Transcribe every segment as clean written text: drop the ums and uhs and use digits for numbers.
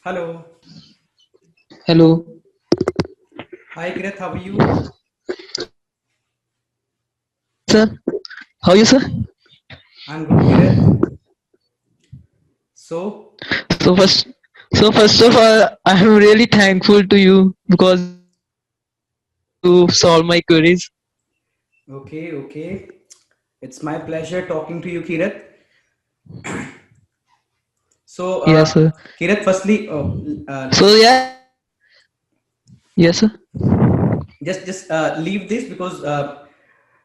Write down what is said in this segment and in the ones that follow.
Hello. Hello, Hi, Kirat. How are you? sir. How are you, sir? I'm good, Kirat. So, So first, first of all, I'm really thankful to you because you solve my queries. okay. It's my pleasure talking to you, Kirat. So, Yes, sir. Kirat, firstly, So yeah, yes, sir. just leave this because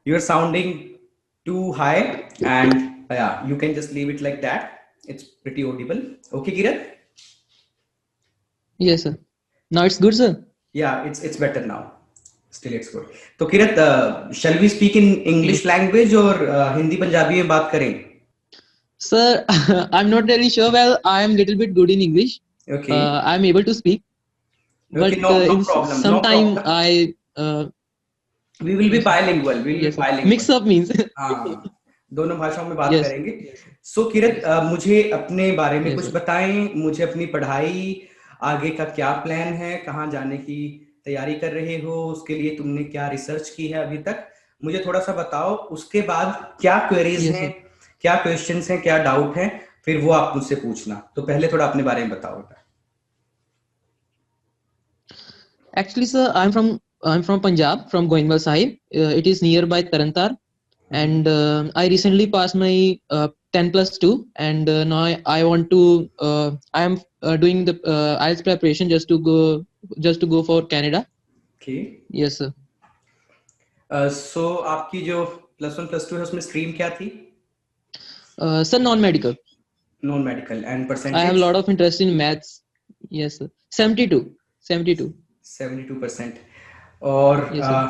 you're sounding too high, and yeah, you can just leave it like that. It's pretty audible. Okay, Kirat. Yes, sir. Now it's good, sir. Yeah, it's better now. Still, it's good. तो किरत, shall we speak in English Yes, language और हिंदी पंजाबी में बात करें? sir. I'm not really sure. Well, I am little bit good in English. Okay. I'm able to speak, Okay, but no in problem, no sometime problem. I We will be yes, sir. bilingual. We will be Yes, sir. bilingual. Mix up means हाँ, दोनों भाषाओं में बात yes, करेंगे. सो किरत, मुझे अपने बारे में yes, कुछ sir. बताएं. मुझे अपनी पढ़ाई आगे का क्या प्लान है, कहाँ जाने की तैयारी कर रहे हो, उसके लिए तुमने क्या रिसर्च की है अभी तक, मुझे थोड़ा सा बताओ. उसके बाद क्या क्वेरीज Yes, हैं, sir. क्या क्वेश्चंस हैं, क्या डाउट है, फिर वो आप मुझसे पूछना. तो पहले थोड़ा अपने बारे में बताओ बेटा. Actually, sir, I'm from Punjab, from Goindwal Sahib. It is nearby Tarantar, and I recently passed my 10 plus 2, and now I want to. I am doing the IELTS preparation just to go for Canada. Okay. Yes, sir. सो आपकी जो plus one plus two है उसमें stream क्या थी? Sir, non-medical. Non medical. And I have a percentage? lot of interest in maths. Yes, sir. 72. 72. 72%. और Yes, sir.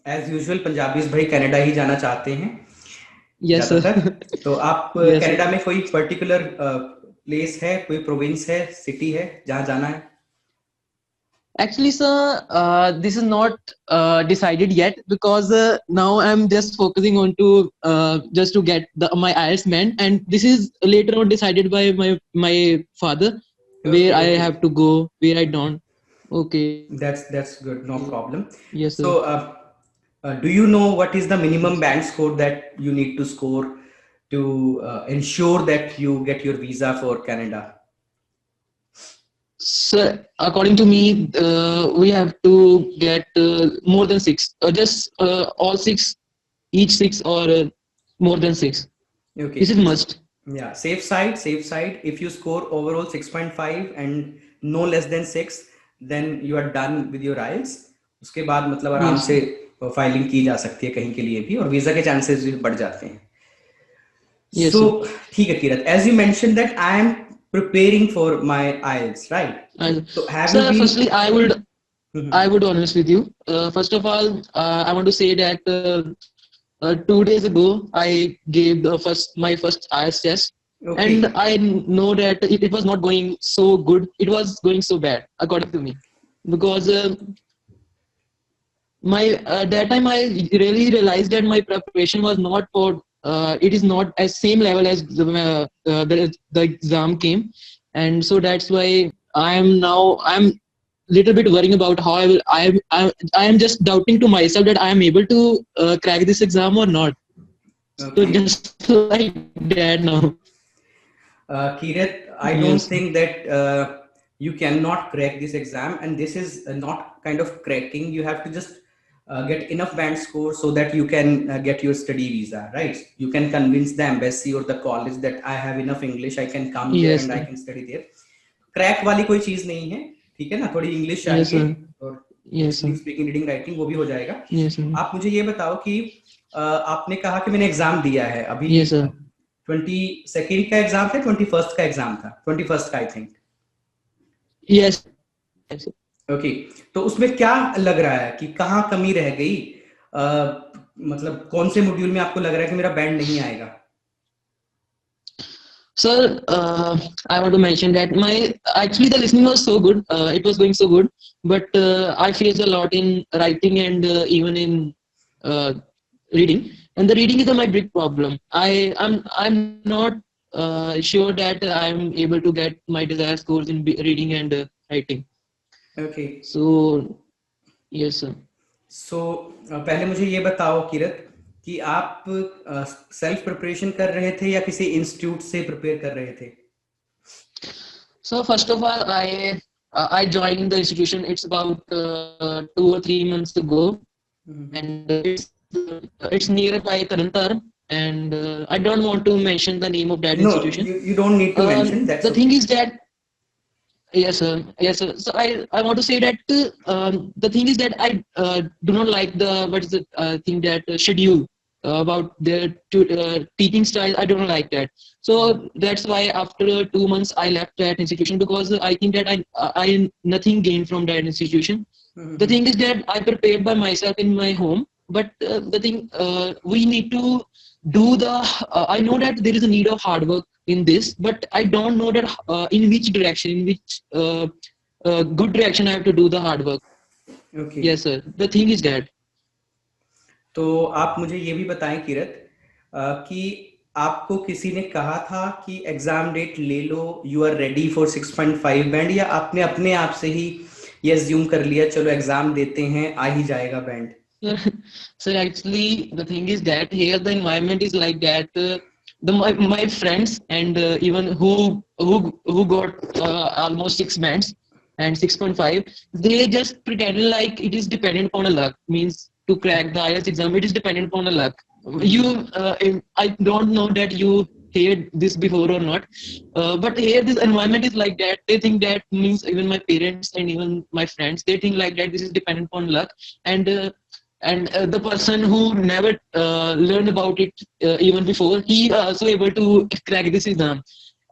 As usual Punjabis भाई Canada ही जाना चाहते हैं Yes, sir. ज्यादातर. तो आप Yes, sir. कनाडा में कोई पर्टिकुलर प्लेस है, कोई प्रोविंस है, सिटी है जहाँ जाना है? Actually, sir, this is not decided yet because now I'm just focusing on to just to get my IELTS meant, and this is later on decided by my father where okay I okay. have to go, where I don't. Okay. That's good, no problem. Yes, sir. So do you know what is the minimum Yes. band score that you need to score to ensure that you get your visa for Canada? So according to me, we have to get more than six, just all six, each six or more than six. This Okay. is must. Yeah, safe side. If you score overall 6.5 and no less than 6, then you are done with your IELTS. उसके बाद मतलब आराम Yes, से sir. Filing की जा सकती है कहीं के लिए भी, और वीजा के चांसेस भी बढ़ जाते हैं. Yes, So sir. ठीक है किरत, as you mentioned that I am preparing for my IELTS, right? So have you Sir, been? firstly, I would honest with you. First of all, I want to say that 2 days ago I gave my first IELTS test, and Okay, I know that it was not going so good. It was going so bad, according to me, because my that time I really realized that my preparation was not for. It is not as same level as the exam came, and so that's why I'm little bit worrying about how I am just doubting to myself that I am able to crack this exam or not. So okay. just like that now. Kirat, I don't Yes. think that you cannot crack this exam, and this is not kind of cracking. You have to just get enough band score so that you can get your study visa, right? You can convince the embassy or the college that I have enough English, I can come there Yes, and I sir. can study there. Crack वाली कोई चीज नहीं है, ठीक है ना. थोड़ी English Yes, चाहिए sir. और Yes, listening sir. Speaking reading writing वो भी हो जाएगा. Yes, sir. आप मुझे ये बताओ कि आपने कहा कि मैंने एग्जाम दिया है अभी. Yes, sir. 22nd का एग्जाम था, 21st का एग्जाम था, 21st का I think. Yes. Yes, sir. Okay. तो उसमें क्या लग रहा है कि कहाँ कमी रह गई? मतलब कौन से मॉड्यूल में आपको लग रहा है कि मेरा बैंड नहीं आएगा? Sir, I want to mention that my actually the listening was so good. It was going so good, but I faced a lot in writing and even in uh, reading. And the reading is my big problem. I'm not. sure that I'm able to get my desired scores in reading and writing. Okay. So yes, sir. So पहले मुझे ये बताओ किरत कि आप self preparation कर रहे थे या किसी इंस्टीट्यूट से प्रिपेयर कर रहे थे? So first of all, I joined the institution. It's about 2 or 3 months ago, and it's nearby Tarantar. And I don't want to mention the name of that No, institution. you don't need to mention. That's The okay. thing is that yes, sir. Yes, sir. So I want to say that the thing is that I do not like the what is the thing that schedule about their teaching style. I don't like that. So that's why after 2 months I left that institution, because I think that I nothing gained from that institution. The thing is that I prepared by myself in my home, but the thing we need to do the. I know that there is a need of hard work in this, but I don't know that in which direction, in which good direction I have to do the hard work. Okay. Yes, sir. The thing is that. तो आप मुझे ये भी बताएं किरत कि आपको किसी ने कहा था कि एग्जाम डेट ले लो, you are ready for 6.5 band, या आपने अपने आप से ही ये अज्यूम कर लिया चलो एग्जाम देते हैं आ ही जाएगा band? So actually the thing is that here the environment is like that. My friends and even who got almost 6 bands and 6.5, they just pretended like it is dependent upon a luck. Means to crack the IELTS exam, it is dependent upon a luck. I don't know that you heard this before or not, but here this environment is like that. They think that, means even my parents and even my friends, they think like that this is dependent upon luck, and the person who never learned about it even before, he also able to crack this exam.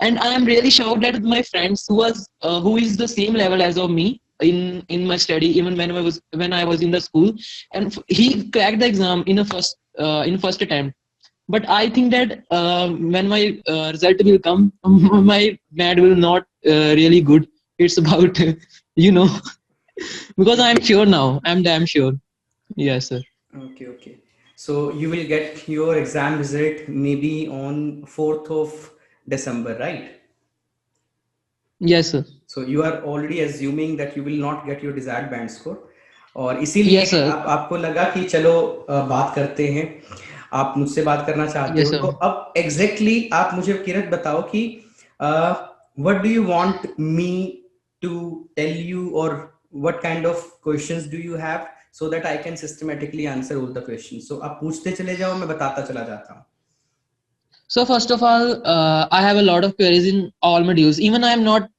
And I am really shocked that my friends who is the same level as of me in my study, even when I was in the school, and he cracked the exam in first attempt. But I think that when my result will come, my band will not really good. It's about because I'm sure now, I'm damn sure. Yes, sir. Okay. So you will get your exam result maybe on 4th of December, right? Yes, sir. So you are already assuming that you will not get your desired band score, और इसीलिए Yes, sir. आपको लगा कि चलो बात करते हैं, आप मुझसे बात करना चाहते Yes, हो. sir. तो अब एग्जैक्टली आप मुझे किरत बताओ कि what do you want me to tell you, और what kind of questions do you have, so that I can systematically answer all the questions. So आप पूछते चले जाओ, मैं बताता चला जाता हूँ. So first of all, I have a lot of queries in all modules. Even I am not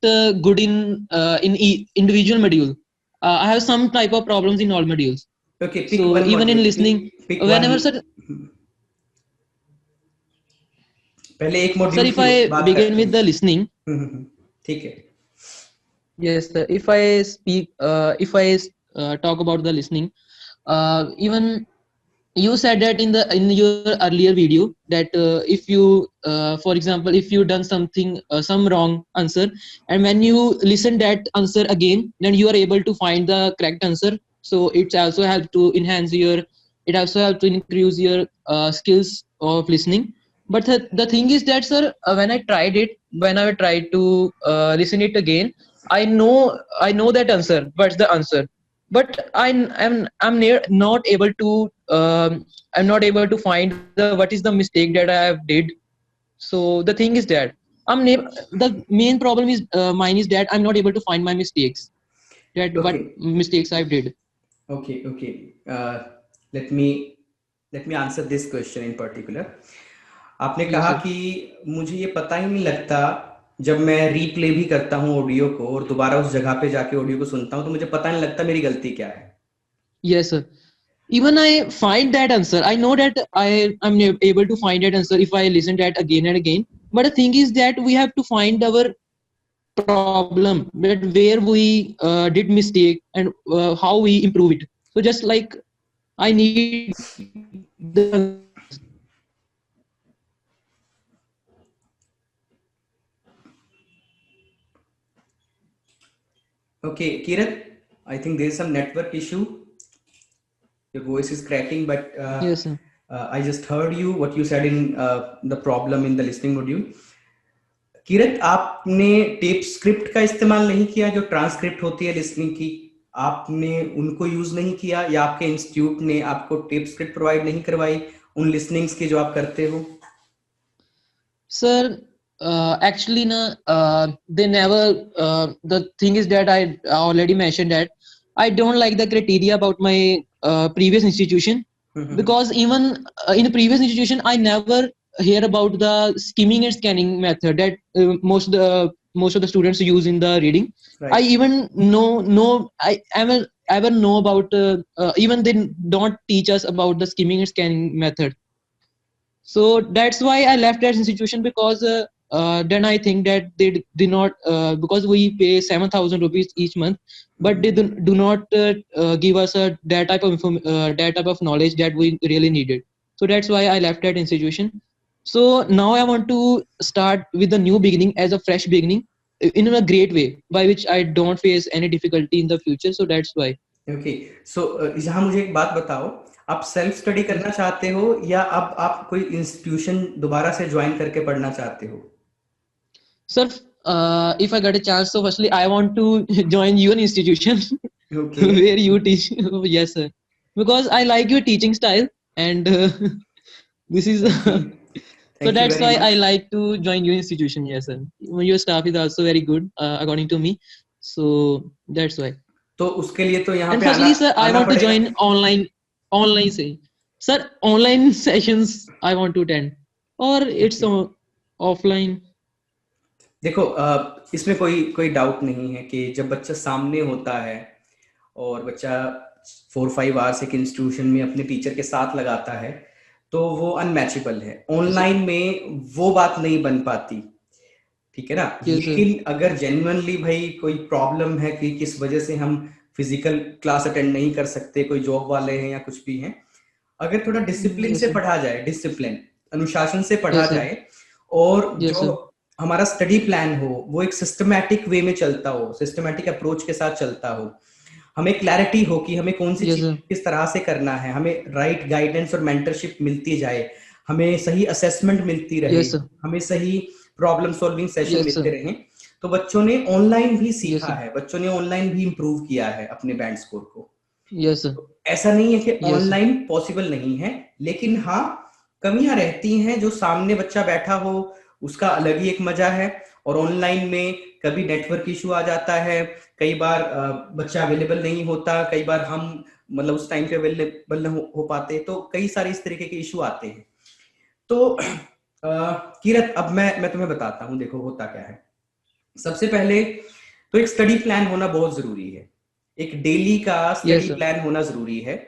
good in individual module. I have some type of problems in all modules. Okay, pick So one even module. in listening, pick whenever one. sir, पहले एक sir, module if की I बात begin करते with the listening, हैं. ठीक है. yes, sir. If I speak, if I talk about the listening, even you said that in your earlier video that if you for example, if you done something some wrong answer, and when you listen that answer again, then you are able to find the correct answer. So it also helps to enhance your, it also helps to increase your skills of listening. But the thing is that, sir, when I tried to listen it again, I know that answer, what's the answer, but I'm not able to I'm not able to find what is the mistake that I have did. So the thing is that the main problem is mine is that I'm not able to find my mistakes, that what Okay. mistakes I did. Okay. Let me answer this question in particular. आपने Yes, कहा sir. कि मुझे ये पता ही नहीं लगता, जब मैं रीप्ले भी करता हूँ ऑडियो को और दोबारा उस जगह पे जाके ऑडियो को सुनता हूँ, तो मुझे पता नहीं लगता मेरी गलती क्या है. Yes, sir. Even I find that answer, I know that I'm able to find that answer if I listen that again and again. But the thing is that we have to find our problem, that where we did mistake and how we improve it. So just like I need the Okay, Kiran, I think there is some network issue. Your voice is cracking, but yes, sir. I just heard you what you said in the problem in the listening module. किरत, आपने tape script का इस्तेमाल नहीं किया? जो transcript होती है listening की, आपने उनको यूज नहीं किया, या आपके इंस्टीट्यूट ने आपको टेप स्क्रिप्ट प्रोवाइड नहीं करवाई उन लिसनिंग्स की जो आप करते हो? Sir, actually, na, they never. The thing is that I already mentioned that I don't like the criteria about my previous institution, because even in the previous institution I never hear about the skimming and scanning method that most of the students use in the reading. I Right. even know I ever know about even they don't teach us about the skimming and scanning method. So that's why I left that institution, because then I think that they did not, because we pay 7,000 rupees each month, but they do not give us that type of that type of knowledge that we really needed. So that's why I left that institution. So now I want to start with a new beginning, as a fresh beginning, in a great way, by which I don't face any difficulty in the future. So that's why. Okay, so यहाँ मुझे एक बात बताओ, आप self study Yes, करना चाहते हो या अब आप कोई इंस्टीट्यूशन दोबारा से ज्वाइन करके पढ़ना चाहते हो? sir, if I get a chance, so firstly I want to join your institution okay, where you teach. Yes, sir, because I like your teaching style, and this is thank you, so thank you that's very why I much. like to join your institution. Yes, sir, your staff is also very good, according to me. So that's why. तो उसके लिए तो यहाँ And पे आना firstly, sir, I आना want to पड़ेगा। join online say, sir, online sessions I want to attend, or it's Okay. offline. देखो, इसमें कोई कोई डाउट नहीं है कि जब बच्चा सामने होता है और बच्चा 4-5 आवर्स एक इंस्टीट्यूशन में अपने टीचर के साथ लगाता है, तो वो अनमैचेबल है। Yes, sir. ऑनलाइन में वो बात नहीं बन पाती, ठीक है ना? Yes, sir. लेकिन अगर जेन्युइनली भाई कोई प्रॉब्लम है कि किस वजह से हम फिजिकल क्लास अटेंड नहीं कर सकते, कोई जॉब वाले हैं या कुछ भी हैं, अगर थोड़ा डिसिप्लिन Yes, से sir. पढ़ा जाए, डिसिप्लिन अनुशासन से पढ़ा Yes, sir. जाए, और Yes, जो sir. हमारा स्टडी प्लान हो वो एक सिस्टमैटिक वे में चलता हो, सिस्टमैटिक अप्रोच के साथ चलता हो, हमें क्लैरिटी हो कि हमें कौन सी Yes, चीज sir. किस तरह से करना है, हमें राइट गाइडेंस और मेंटरशिप मिलती जाए, हमें सही असेसमेंट मिलती रहे, Yes, sir. हमें सही प्रॉब्लम सॉल्विंग सेशन Yes, मिलते sir. रहे, तो बच्चों ने ऑनलाइन भी Yes, सीखा sir. है, बच्चों ने ऑनलाइन भी इम्प्रूव किया है अपने बैंड स्कोर को। Yes, sir. ऐसा नहीं है कि Yes, sir. ऑनलाइन पॉसिबल नहीं है, लेकिन हाँ कमियां रहती हैं। जो सामने बच्चा बैठा हो उसका अलग ही एक मजा है, और ऑनलाइन में कभी नेटवर्क इशू आ जाता है, कई बार बच्चा अवेलेबल नहीं होता, कई बार हम मतलब उस टाइम पे अवेलेबल नहीं हो पाते, तो कई सारे इस तरीके के इशू आते हैं। तो किरत, अब मैं तुम्हें बताता हूँ, देखो होता क्या है। सबसे पहले तो एक स्टडी प्लान होना बहुत जरूरी है, एक डेली का Yes, स्टडी sir. प्लान होना जरूरी है,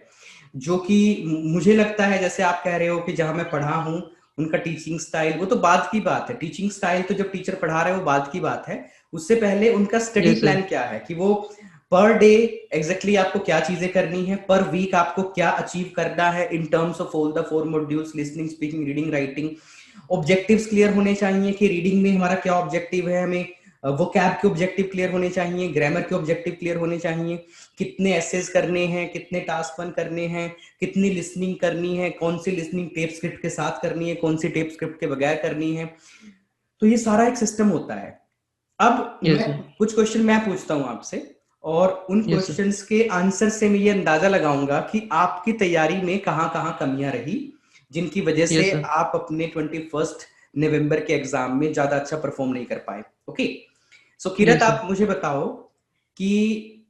जो कि मुझे लगता है, जैसे आप कह रहे हो कि जहां मैं पढ़ा हूं उनका टीचिंग स्टाइल, वो तो बात की बात है। टीचिंग स्टाइल तो जब टीचर पढ़ा रहे हो बात की बात है, उससे पहले उनका स्टडी Yes, sir. प्लान क्या है, कि वो पर डे एग्जैक्टली आपको क्या चीजें करनी है, पर वीक आपको क्या अचीव करना है in terms of all the 4 modules, listening, speaking, reading, writing. Objectives clear होने चाहिए कि रीडिंग में हमारा क्या ऑब्जेक्टिव है, हमें वोकैब के ऑब्जेक्टिव क्लियर होने चाहिए, ग्रामर के ऑब्जेक्टिव क्लियर होने चाहिए, कितने एसेज करने हैं, कितने टास्क वन करने हैं, कितनी लिसनिंग करनी है, कौन सी लिसनिंग टेप स्क्रिप्ट के साथ करनी है, कौन सी टेप स्क्रिप्ट के बगैर करनी है। तो ये सारा एक सिस्टम होता है। अब Yes, मैं sir. कुछ क्वेश्चन मैं पूछता हूं आपसे, और उन Yes, sir. क्वेश्चंस के आंसर से मैं ये अंदाजा लगाऊंगा कि आपकी तैयारी में कहां कहां कमियां रही, जिनकी वजह Yes, से sir. आप अपने 21 नवंबर के एग्जाम में ज्यादा अच्छा परफॉर्म नहीं कर पाए। ओके, सो किरत, Yes, sir. आप मुझे बताओ कि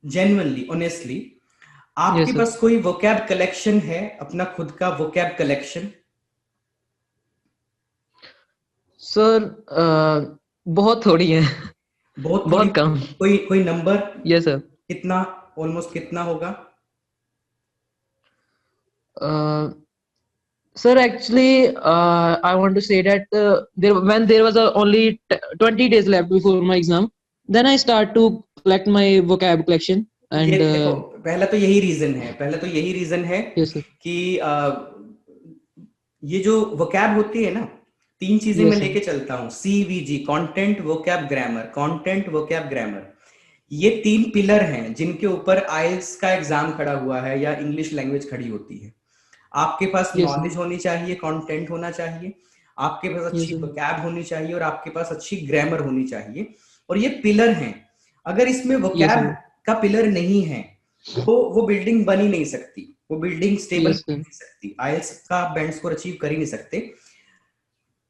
जेन्युइनली, ऑनेस्टली, Yes, आपके sir. पास कोई वोकैब कलेक्शन है, अपना खुद का वोकैब कलेक्शन? Sir, बहुत थोड़ी है, बहुत थोड़ी? बहुत कम. कोई कोई नंबर, Yes, sir. कितना, ऑलमोस्ट कितना होगा? Uh, Sir, actually, I want to say that when there was only 20 days left before my exam, then I start to collect my vocab collection. ये And देखो, पहला तो यही रीजन है, पहला तो यही रीजन है yes, sir. कि ये जो वोकैब होती है ना, 3 चीजें मैं Yes, sir. लेके चलता हूँ, CVG, content vocab grammar, content vocab grammar. ये 3 पिलर हैं जिनके ऊपर आइल्स का एग्जाम खड़ा हुआ है या इंग्लिश लैंग्वेज खड़ी होती है। आपके पास Yes, sir. नॉलेज होनी चाहिए, कंटेंट होना चाहिए, आपके पास Yes, अच्छी sir. वोकैब होनी चाहिए और आपके पास अच्छी ग्रामर होनी चाहिए, और ये पिलर हैं। अगर इसमें Yes, वोकैब sir. का पिलर नहीं है तो वो बिल्डिंग बन ही नहीं सकती, वो बिल्डिंग स्टेबल Yes, हो ही sir. नहीं सकती, आईएलटीएस का बैंड स्कोर अचीव कर ही नहीं सकते।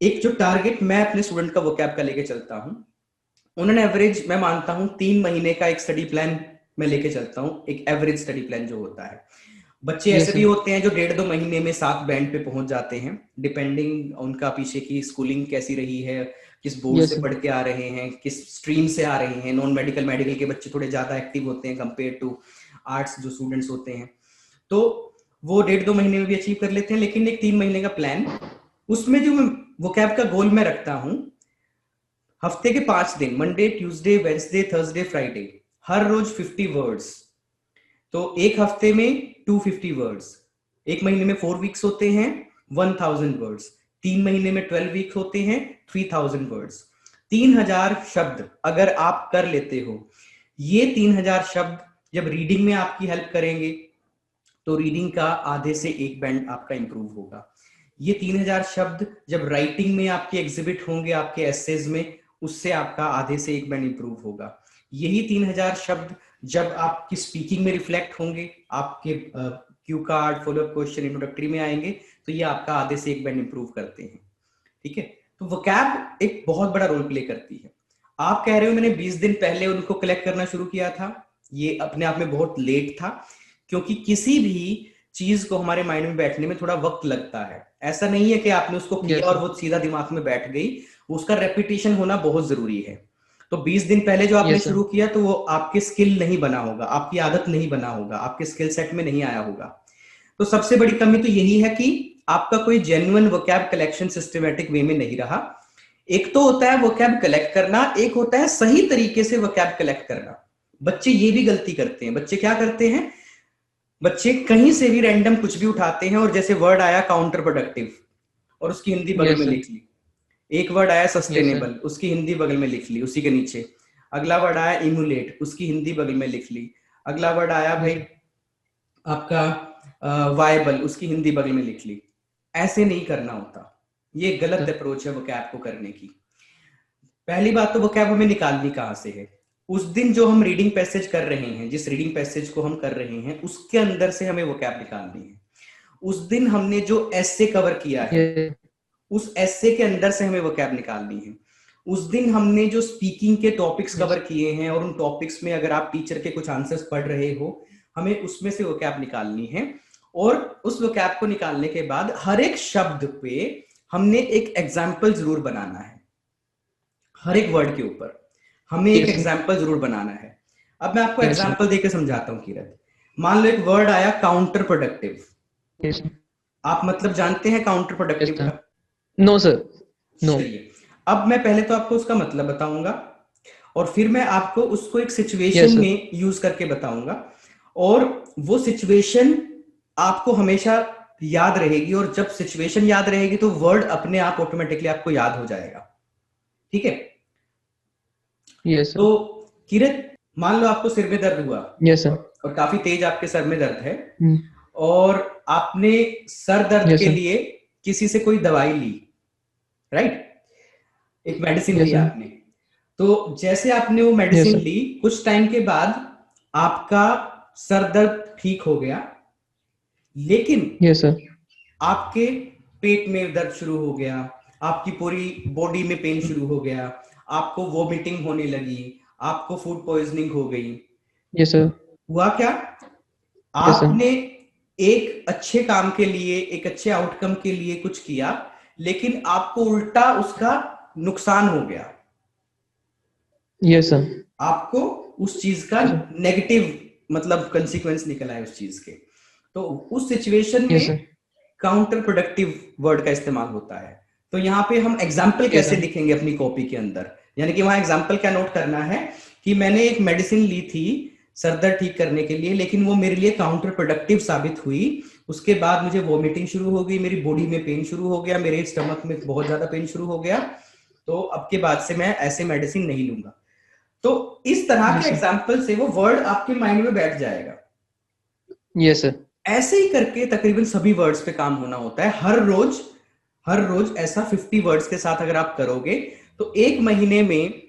एक जो टारगेट मैं अपने स्टूडेंट का वोकैब का लेके चलता हूँ, उन्होंने एवरेज, मैं मानता हूँ 3 महीने का एक स्टडी प्लान मैं लेके चलता हूँ, एक एवरेज स्टडी प्लान जो होता है। बच्चे ऐसे Yes, भी sir. होते हैं जो 1.5-2 महीने में 7 बैंड पे पहुंच जाते हैं, डिपेंडिंग उनका पीछे की स्कूलिंग कैसी रही है, किस बोर्ड Yes, से sir. पढ़ के आ रहे हैं, किस स्ट्रीम से आ रहे हैं। नॉन मेडिकल मेडिकल के बच्चे थोड़े ज्यादा एक्टिव होते हैं कंपेयर टू आर्ट्स जो स्टूडेंट्स होते हैं, तो वो 1.5-2 महीने में भी अचीव कर लेते हैं। लेकिन एक 3 महीने का प्लान, उसमें जो वोकैब का गोल मैं रखता हूँ, हफ्ते के 5 दिन, Monday Tuesday Wednesday Thursday Friday, हर रोज 50 वर्ड्स। तो एक हफ्ते में 250 वर्ड्स, एक महीने में 4 वीक्स होते हैं 1000 वर्ड्स, 3 महीने में 12 वीक्स होते हैं 3000 वर्ड्स। 3000 शब्द अगर आप कर लेते हो, ये 3000 शब्द जब रीडिंग में आपकी हेल्प करेंगे तो रीडिंग का आधे से 1 बैंड आपका इंप्रूव होगा। ये 3000 शब्द जब राइटिंग में आपके एग्जिबिट होंगे आपके एसेज में, उससे आपका आधे से 1 बैंड इंप्रूव होगा। यही 3000 शब्द जब आपकी स्पीकिंग में रिफ्लेक्ट होंगे, आपके Q card, follow up question, introductory में आएंगे, तो ये आपका आधे से 1 बैंड इंप्रूव करते हैं। ठीक है, तो वोकैब एक बहुत बड़ा रोल प्ले करती है। आप कह रहे हो मैंने 20 दिन पहले उनको कलेक्ट करना शुरू किया था, ये अपने आप में बहुत लेट था, क्योंकि किसी भी चीज को हमारे माइंड में बैठने में थोड़ा वक्त लगता है। ऐसा नहीं है कि आपने उसको किया Yes, और sir. वो सीधा दिमाग में बैठ गई, उसका रेपिटेशन होना बहुत जरूरी है। तो 20 दिन पहले जो आपने Yes, sir. शुरू किया तो वो आपके स्किल नहीं बना होगा, आपकी आदत नहीं बना होगा, आपके स्किल सेट में नहीं आया होगा। तो सबसे बड़ी कमी तो यही है कि आपका कोई genuine vocab collection systematic way में नहीं रहा। एक तो होता है वोकैब कलेक्ट करना, एक होता है सही तरीके से वोकैब कलेक्ट करना। बच्चे ये भी गलती करते हैं। बच्चे क्या करते हैं, बच्चे कहीं से भी रैंडम कुछ भी उठाते हैं, और जैसे वर्ड आया काउंटर प्रोडक्टिव और उसकी हिंदी बगल Yes, में sir. लिख ली, एक वर्ड आया Yes, सस्टेनेबल, sir. उसकी हिंदी बगल में लिख ली उसी के नीचे, अगला वर्ड आया इमुलेट, उसकी हिंदी बगल में लिख ली, अगला वर्ड आया Yes, भाई sir. आपका वायबल, उसकी हिंदी बगल में लिख ली। ऐसे नहीं करना होता, ये गलत अप्रोच है वोकैब को करने की। पहली बात तो वोकैब हमें निकालनी कहाँ से है, उस दिन जो हम रीडिंग पैसेज कर रहे हैं, जिस रीडिंग पैसेज को हम कर रहे हैं उसके अंदर से हमें वोकैब निकालनी है। उस दिन हमने जो एसे कवर किया है, Yes, उस एसे के अंदर से हमें वोकैब निकालनी है। उस दिन हमने जो स्पीकिंग के टॉपिक्स yes, कवर किए हैं, और उन टॉपिक्स में अगर आप टीचर के कुछ आंसर्स पढ़ रहे हो, हमें उसमें से वोकैब निकालनी है। और उस वोकैब को निकालने के बाद हर एक शब्द पे हमने एक एग्जाम्पल जरूर बनाना है। हर एक वर्ड के ऊपर हमें एक yes, sir. एग्जाम्पल जरूर बनाना है। अब मैं आपको Yes, sir. एग्जाम्पल देकर समझाता हूँ किरत। मान लो एक वर्ड आया काउंटर प्रोडक्टिव, Yes, sir. आप मतलब जानते हैं काउंटर Yes, प्रोडक्टिव sir. का? No, sir. No. चलिए, अब मैं पहले तो आपको उसका मतलब बताऊंगा, और फिर मैं आपको उसको एक Yes, सिचुएशन sir. में यूज करके बताऊंगा, और वो सिचुएशन आपको हमेशा याद रहेगी, और जब सिचुएशन याद रहेगी तो वर्ड अपने आप ऑटोमेटिकली आपको याद हो जाएगा। ठीक है, Yes, तो sir. किरत मान लो आपको सिर में दर्द हुआ, Yes, sir. और काफी तेज आपके सर में दर्द है, Mm. और आपने सर दर्द Yes, के sir. लिए किसी से कोई दवाई ली, राइट, एक मेडिसिन Yes, ली sir. आपने। तो जैसे आपने वो Yes, मेडिसिन sir. ली, कुछ टाइम के बाद आपका सर दर्द ठीक हो गया, लेकिन Yes, sir. आपके पेट में दर्द शुरू हो गया, आपकी पूरी बॉडी में पेन शुरू हो गया, आपको वोमिटिंग होने लगी, आपको फूड पॉइजनिंग हो गई। Yes, sir. हुआ क्या, Yes, sir. आपने एक अच्छे काम के लिए, एक अच्छे आउटकम के लिए कुछ किया, लेकिन आपको उल्टा उसका नुकसान हो गया। Yes, sir. आपको उस चीज का Yes, sir. नेगेटिव मतलब कंसीक्वेंस निकला है उस चीज के। तो उस सिचुएशन Yes, में sir. काउंटर प्रोडक्टिव वर्ड का इस्तेमाल होता है। तो यहाँ पे हम एग्जाम्पल Yes, कैसे sir. लिखेंगे अपनी कॉपी के अंदर, यानी कि वहां एग्जाम्पल क्या नोट करना है कि मैंने एक मेडिसिन ली थी सर दर्द ठीक करने के लिए, लेकिन वो मेरे लिए काउंटर प्रोडक्टिव साबित हुई। उसके बाद मुझे वॉमिटिंग शुरू हो गई, मेरी बॉडी में पेन शुरू हो गया, मेरे स्टमक में बहुत ज्यादा पेन शुरू हो गया, तो अब के बाद से मैं ऐसे मेडिसिन नहीं लूंगा। तो इस तरह Yes, के sir. एग्जाम्पल से वो वर्ड आपके माइंड में बैठ जाएगा। Yes, sir. ऐसे ही करके तकरीबन सभी वर्ड्स पे काम होना होता है। हर रोज हर रोज ऐसा 50 वर्ड्स के साथ अगर आप करोगे तो एक महीने में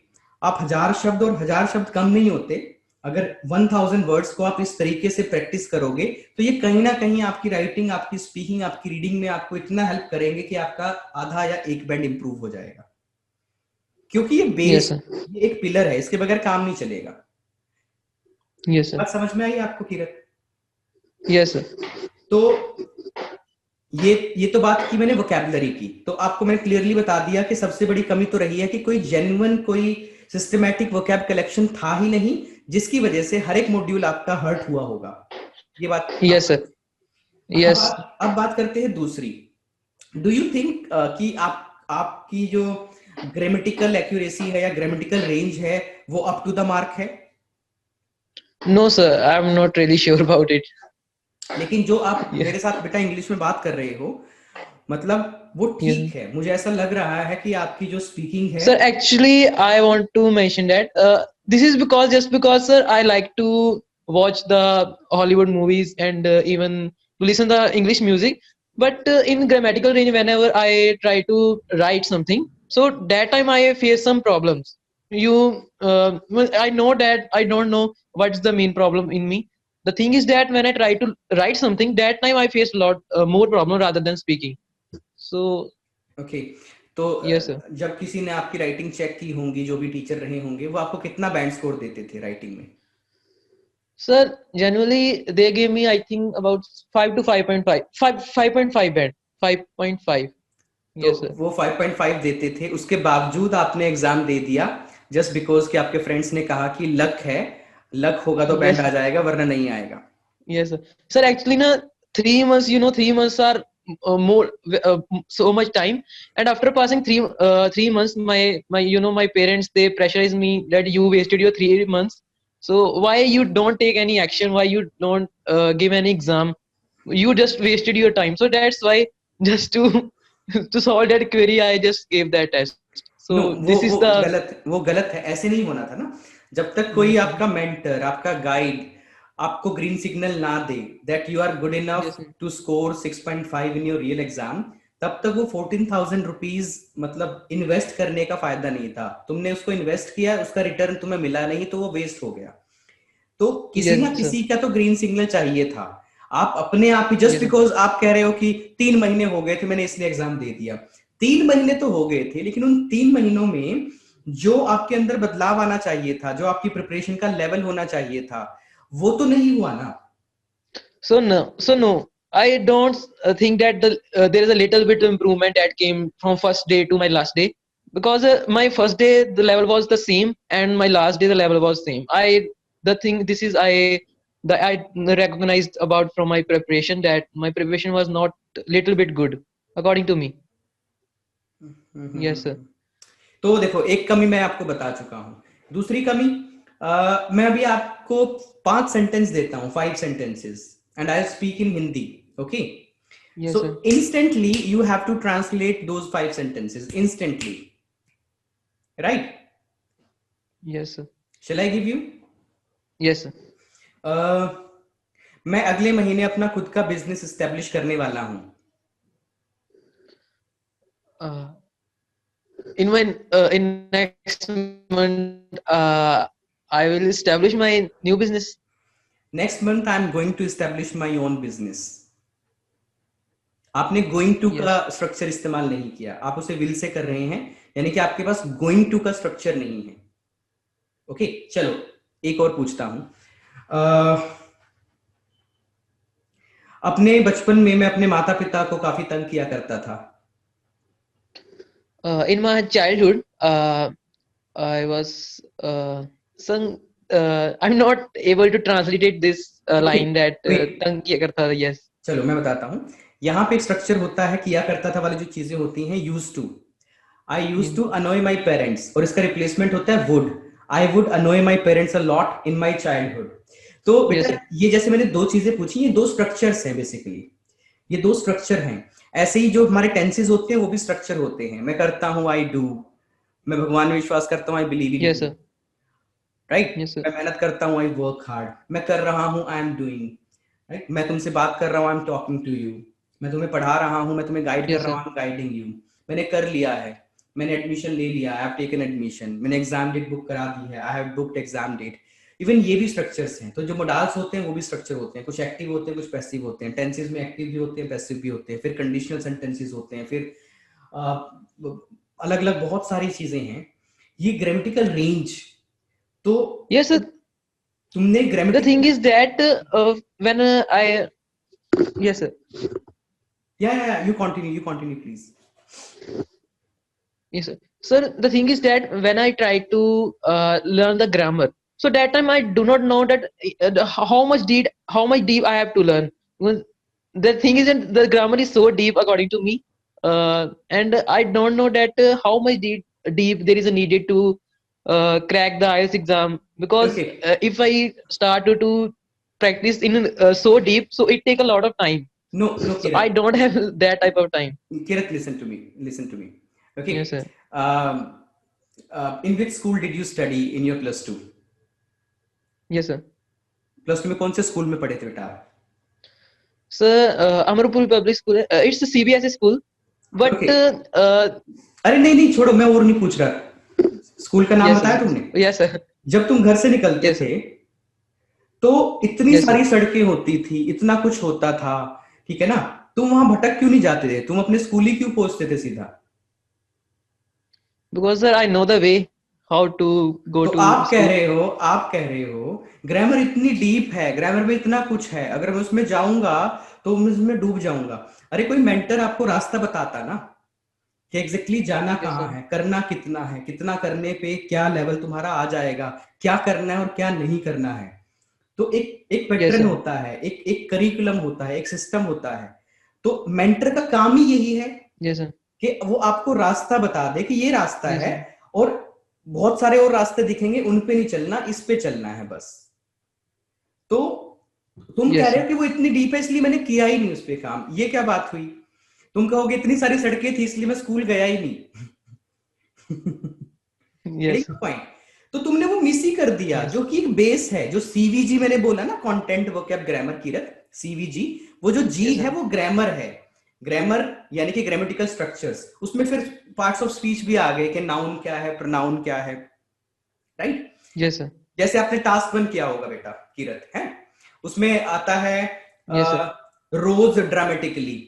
आप 1000 शब्द, और 1000 शब्द कम नहीं होते, अगर 1000 वर्ड्स को आप इस तरीके से प्रैक्टिस करोगे तो ये कहीं ना कहीं आपकी राइटिंग, आपकी स्पीकिंग, आपकी रीडिंग में आपको इतना हेल्प करेंगे कि आपका आधा या एक बैंड इंप्रूव हो जाएगा, क्योंकि ये Yes, बेस, sir. ये एक पिलर है, इसके बगैर काम नहीं चलेगा। Yes, sir. बात समझ में आई आपको किरत? Yes, sir. तो ये तो बात की मैंने वोकैबुलरी की, तो आपको मैंने क्लियरली बता दिया कि सबसे बड़ी कमी तो रही है कि कोई जेन्युइन, कोई सिस्टमैटिक वोकैब कलेक्शन था ही नहीं, जिसकी वजह से हर एक मॉड्यूल आपका हर्ट हुआ होगा। ये बात Yes, sir. Yes. अब बात करते हैं दूसरी। डू यू थिंक कि आपकी जो ग्रामेटिकल एक्यूरेसी है या ग्रामेटिकल रेंज है वो अप टू द मार्क है? No, sir. I'm not really sure about it. लेकिन जो आप Yeah. मेरे साथ बेटा इंग्लिश में बात कर रहे हो, मतलब वो Yes. ठीक है, मुझे ऐसा लग रहा है कि आपकी जो स्पीकिंग है। Sir, actually, I want to mention that this is just because, sir, I like to watch the Hollywood movies and even to listen the English music. But in grammatical range, whenever I try to write something, so that time I face some problems. Well, I know that I don't know what's the main problem in me. The thing is that when I try to write something, that time I face a lot more problem rather than speaking. So okay, तो yes, sir. जब किसी ने आपकी writing check की होंगी, जो भी teacher रहे होंगे, वो आपको कितना बैंड स्कोर देते थे राइटिंग में? Sir, generally they gave me I think about 5 to 5.5, 5.5 band, 5.5. तो Yes, sir. वो 5.5 देते थे, उसके बावजूद आपने एग्जाम दे दिया जस्ट बिकॉज कि आपके फ्रेंड्स ने कहा कि लक है, लक होगा तो बैंड Yes, आ जाएगा वरना नहीं आएगा। yes, sir. Sir, actually, na 3 months. 3 months are more so much time. And after passing 3 months, my parents they pressurize me that you wasted your 3 months. So why you don't take any action? Why you don't give any exam? You just wasted your time. So that's why just to to solve that query, I just gave that test. No, So this is the वो गलत है, ऐसे नहीं होना था ना। जब तक कोई yes, sir. आपका मेंटर, आपका गाइड आपको ग्रीन सिग्नल ना दे that you are good enough Yes, sir. To score 6.5 in your real exam, तब तक वो 14,000 रुपीज मतलब इन्वेस्ट करने का फायदा नहीं था। तुमने उसको इन्वेस्ट किया, उसका रिटर्न तुम्हें मिला नहीं, तो वो वेस्ट हो गया। तो किसी ना Yes, sir. किसी का तो ग्रीन सिग्नल चाहिए था। आप अपने आप ही जस्ट Yes, sir. बिकॉज आप कह रहे हो कि 3 महीने हो गए थे मैंने इसलिए एग्जाम दे दिया, 3 महीने तो हो गए थे, लेकिन उन 3 महीनों में जो आपके अंदर बदलाव आना चाहिए था, जो आपकी प्रिपरेशन का लेवल होना चाहिए था, वो तो नहीं हुआ ना। So no, I don't think that there is a little bit of improvement that came from first day to my last day, because my first day the level was the same and my last day the level was same. I recognized about from my preparation that my preparation was not little bit good according to me. Yes, sir. तो देखो, एक कमी मैं आपको बता चुका हूं, दूसरी कमी मैं अभी आपको 5 सेंटेंस देता हूं, 5 sentences, and I speak in Hindi, okay? Yes, So sir. instantly you have to translate those 5 sentences instantly, right? Yes, sir. Shall I give you? Yes, sir. मैं अगले महीने अपना खुद का बिजनेस एस्टेब्लिश करने वाला हूं। Uh, in next month, I will establish my new business. Next month I am going to establish my own business. आपने गोइंग टू का Yes. स्ट्रक्चर इस्तेमाल नहीं किया, आप उसे विल से कर रहे हैं, यानी कि आपके पास गोइंग टू का स्ट्रक्चर नहीं है। ओके, चलो एक और पूछता हूं। अपने बचपन में मैं अपने माता पिता को काफी तंग किया करता था। In my childhood, I was some. I'm not able to translate this Okay, line that wait, तंग किया करता था. Yes. चलो मैं बताता हूं। यहाँ पे एक स्ट्रक्चर होता है, किया करता था वाली जो चीजें होती हैं, use to. I use Yeah. To annoy my parents, और इसका रिप्लेसमेंट होता है would. I would annoy my parents a lot in my childhood. तो Yes, बेटा sir. ये जैसे मैंने दो चीजें पूछी, ये दो स्ट्रक्चर्स हैं बेसिकली, ये दो स्ट्रक्चर हैं। ऐसे ही जो हमारे टेंसेस होते हैं वो भी स्ट्रक्चर होते हैं। मैं करता हूँ, आई डू। मैं भगवान में विश्वास करता हूँ, I believe in Yes, God, sir. Right? Yes, sir. मैं मेहनत करता हूँ, आई वर्क हार्ड। मैं कर रहा हूँ, आई एम डूइंग, राइट? मैं तुमसे बात कर रहा हूँ, I am talking to you. मैं तुम्हें पढ़ा रहा हूँ, मैं तुम्हें गाइड कर Yes, रहा sir. हूँ, गाइडिंग यू। मैंने कर लिया है, मैंने एडमिशन ले लिया, आई हैव टेकन एडमिशन, मैंने एग्जाम डेट बुक करा दी है, I have booked exam date. Even ये भी स्ट्रक्चर्स हैं। तो जो मोडाल्स होते हैं वो भी स्ट्रक्चर होते हैं, कुछ एक्टिव होते हैं, कुछ पैसिव होते हैं। टेंसेज में एक्टिव भी होते हैं, पैसिव भी होते हैं, फिर कंडीशनल सेंटेंसेस होते हैं, फिर अलग अलग बहुत सारी चीजें हैं। ये ग्रामेटिकल रेंज, तो Yes, sir. तुमने The thing grammatical, is that when I yes, sir. या you continue please. Yes, sir. Sir, the thing is that when I try to learn the grammar, so that time I do not know that how much deep I have to learn. Because the thing is that the grammar is so deep according to me, and I don't know that how much deep there is a needed to crack the IELTS exam. Because okay, if I start to practice in so deep, so it take a lot of time. No no So I Kirat, don't have that type of time. Kirat, listen to me. Yes, Okay. sir. In which school did you study in your plus two? Yes, sir. Plus two में कौन से school में पढ़े थे बेटा आप? Sir, Amarpur Public School. It's a CBSE school, but okay, अरे नहीं नहीं छोड़ो, मैं और नहीं पूछ रहा। स्कूल का नाम yes, बताया sir. तुमने? Yes, sir. जब तुम घर से निकलते Yes, sir. थे तो इतनी Yes, sir. सारी सड़कें होती थी, इतना कुछ होता था, ठीक है ना? तुम वहां भटक क्यों नहीं जाते थे? तुम अपने स्कूल ही क्यों पहुंचते थे सीधा? Because sir, I know the way how to go तो to school. आप कह रहे हो ग्रामर इतनी डीप है, ग्रामर में इतना कुछ है, अगर मैं उसमें जाऊंगा तो मैं उसमें डूब जाऊंगा। अरे कोई मेंटर आपको रास्ता बताता ना कि एग्जैक्टली जाना Yes, कहाँ sir. है, करना कितना है, कितना करने पे क्या लेवल तुम्हारा आ जाएगा, क्या करना है और क्या नहीं करना है। तो एक एक Yes, पैटर्न sir. होता है, एक एक करिकुलम होता है, एक सिस्टम होता है। तो मेंटर का काम ही यही है Yes, sir. कि वो आपको रास्ता बता दे कि ये रास्ता Yes, है, sir. और बहुत सारे और रास्ते दिखेंगे, उन पे नहीं चलना, इस पे चलना है बस। तो तुम कह Yes, रहे sir. हो कि वो इतनी डीप है इसलिए मैंने किया ही नहीं उस पे काम, ये क्या बात हुई? तुम कहोगे इतनी सारी सड़कें थी इसलिए मैं स्कूल गया ही नहीं। Yes, sir. पॉइंट, तो तुमने वो मिस ही कर दिया, Yes. जो कि एक बेस है, जो सीवीजी मैंने बोला ना, कंटेंट वोकैब ग्रामर किरत, सीवीजी, वो जो जी Yes, है sir. वो ग्रामर है। ग्रामर यानी कि ग्रामेटिकल स्ट्रक्चर्स, उसमें फिर पार्ट्स ऑफ स्पीच भी आ गए कि नाउन क्या है, प्रोनाउन क्या है, राइट? Yes, sir. जैसे आपने टास्क 1 किया होगा बेटा किरत, है उसमें आता है Yes, sir. रोज ड्रामेटिकली,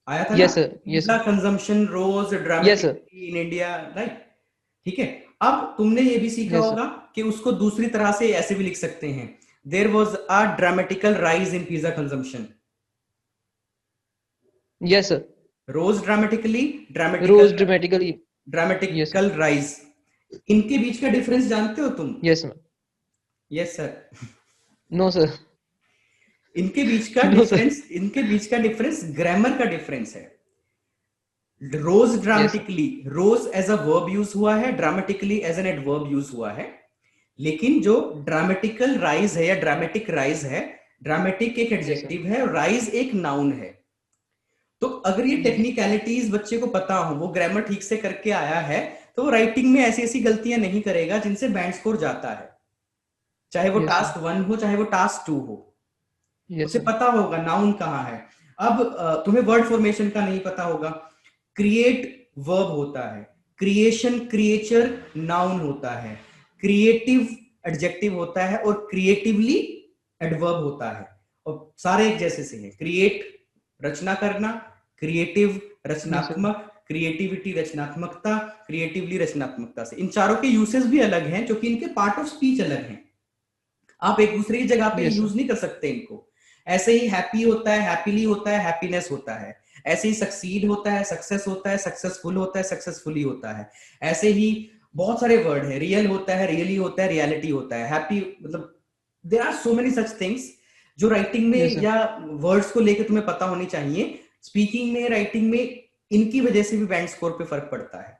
आया था ना? Yes, sir. Yes, pizza sir. Consumption rose Yes, sir. Dramatically in India, right? ठीक है। अब तुमने ये भी सीखा Yes, sir. होगा कि उसको दूसरी तरह से ऐसे भी लिख सकते हैं, there was a dramatical rise in pizza consumption. Yes, sir. Rose dramatically, Rose dramatical, dramatically. Yes, sir. Dramatical rise, इनके बीच का डिफरेंस जानते हो तुम? Yes, sir. Yes sir. No, sir. इनके बीच का No, sir. डिफरेंस, इनके बीच का डिफरेंस ग्रामर का डिफरेंस है। Rose Yes, sir. Dramatically, rose as a verb use हुआ है, dramatically as an adverb use हुआ है। लेकिन जो ड्रामेटिकल राइज है या ड्रामेटिक राइज है, ड्रामेटिक एक Yes, sir. एडजेक्टिव है और राइज एक नाउन है। तो अगर ये Yes. टेक्निकलिटीज बच्चे को पता हो, वो ग्रामर ठीक से करके आया है, तो वो राइटिंग में ऐसी ऐसी गलतियां नहीं करेगा जिनसे बैंड स्कोर जाता है, चाहे वो Yes, sir. टास्क 1 हो चाहे वो टास्क 2 हो। Yes, उसे sir. पता होगा नाउन कहाँ है। अब तुम्हें वर्ड फॉर्मेशन का नहीं पता होगा। क्रिएट वर्ब होता है, क्रिएशन क्रिएचर नाउन होता है, क्रिएटिव एडजेक्टिव होता है और क्रिएटिवली एडवर्ब होता है, और सारे एक जैसे से हैं। क्रिएट रचना करना, क्रिएटिव रचनात्मक, क्रिएटिविटी रचनात्मकता, क्रिएटिवली रचनात्मकता से। इन चारों के यूसेस भी अलग हैं, क्योंकि इनके पार्ट ऑफ स्पीच अलग हैं। आप एक दूसरे की जगह पे Yes, sir. यूज नहीं कर सकते इनको। ऐसे ही हैप्पी होता है, हैप्पीली होता है, हैप्पीनेस होता है। ऐसे ही सक्सीड होता है, सक्सेस होता है, सक्सेसफुल होता है, सक्सेसफुली होता है। ऐसे ही बहुत सारे वर्ड है, रियल होता है, रियली होता है, रियलिटी होता है, हैप्पी, मतलब there are so many such things जो राइटिंग में Yes, sir. या वर्ड्स को लेकर तुम्हें पता होनी चाहिए। स्पीकिंग में, राइटिंग में इनकी वजह से भी बैंड स्कोर पे फर्क पड़ता है।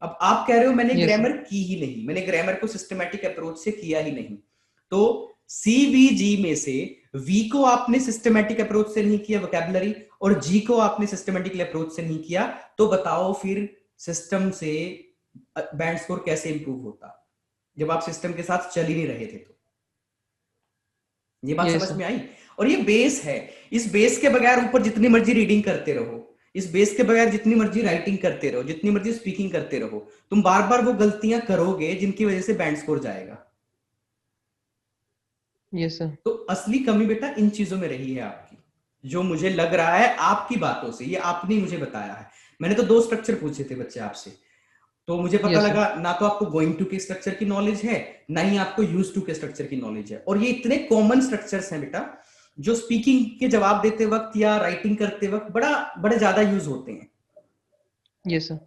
अब आप कह रहे हो मैंने Yes, sir. ग्रामर की ही नहीं, मैंने ग्रामर को सिस्टमैटिक अप्रोच से किया ही नहीं। तो सीवीजी में से वी को आपने सिस्टमैटिक अप्रोच से नहीं किया, वोकैबुलरी, और जी को आपने सिस्टमैटिक अप्रोच से नहीं किया, तो बताओ फिर सिस्टम से बैंड स्कोर कैसे इंप्रूव होता, जब आप सिस्टम के साथ चल ही नहीं रहे थे? तो ये बात Yes, समझ sir. में आई? और ये बेस है, इस बेस के बगैर ऊपर जितनी मर्जी रीडिंग करते रहो, इस बेस के बगैर जितनी मर्जी राइटिंग करते रहो, जितनी मर्जी स्पीकिंग करते रहो, तुम बार बार वो गलतियां करोगे जिनकी वजह से बैंड स्कोर जाएगा। Yes, sir. तो असली कमी बेटा इन चीजों में रही है आपकी, जो मुझे लग रहा है आपकी बातों से, ये आपने मुझे बताया है। मैंने तो 2 स्ट्रक्चर पूछे थे बच्चे आपसे, तो मुझे पता Yes, sir. लगा ना तो आपको गोइंग टू के स्ट्रक्चर की नॉलेज है, ना ही आपको यूज टू के स्ट्रक्चर की नॉलेज है। और ये इतने कॉमन स्ट्रक्चर्स हैं बेटा, जो स्पीकिंग के जवाब देते वक्त या राइटिंग करते वक्त बड़े ज्यादा यूज होते हैं। Yes, sir.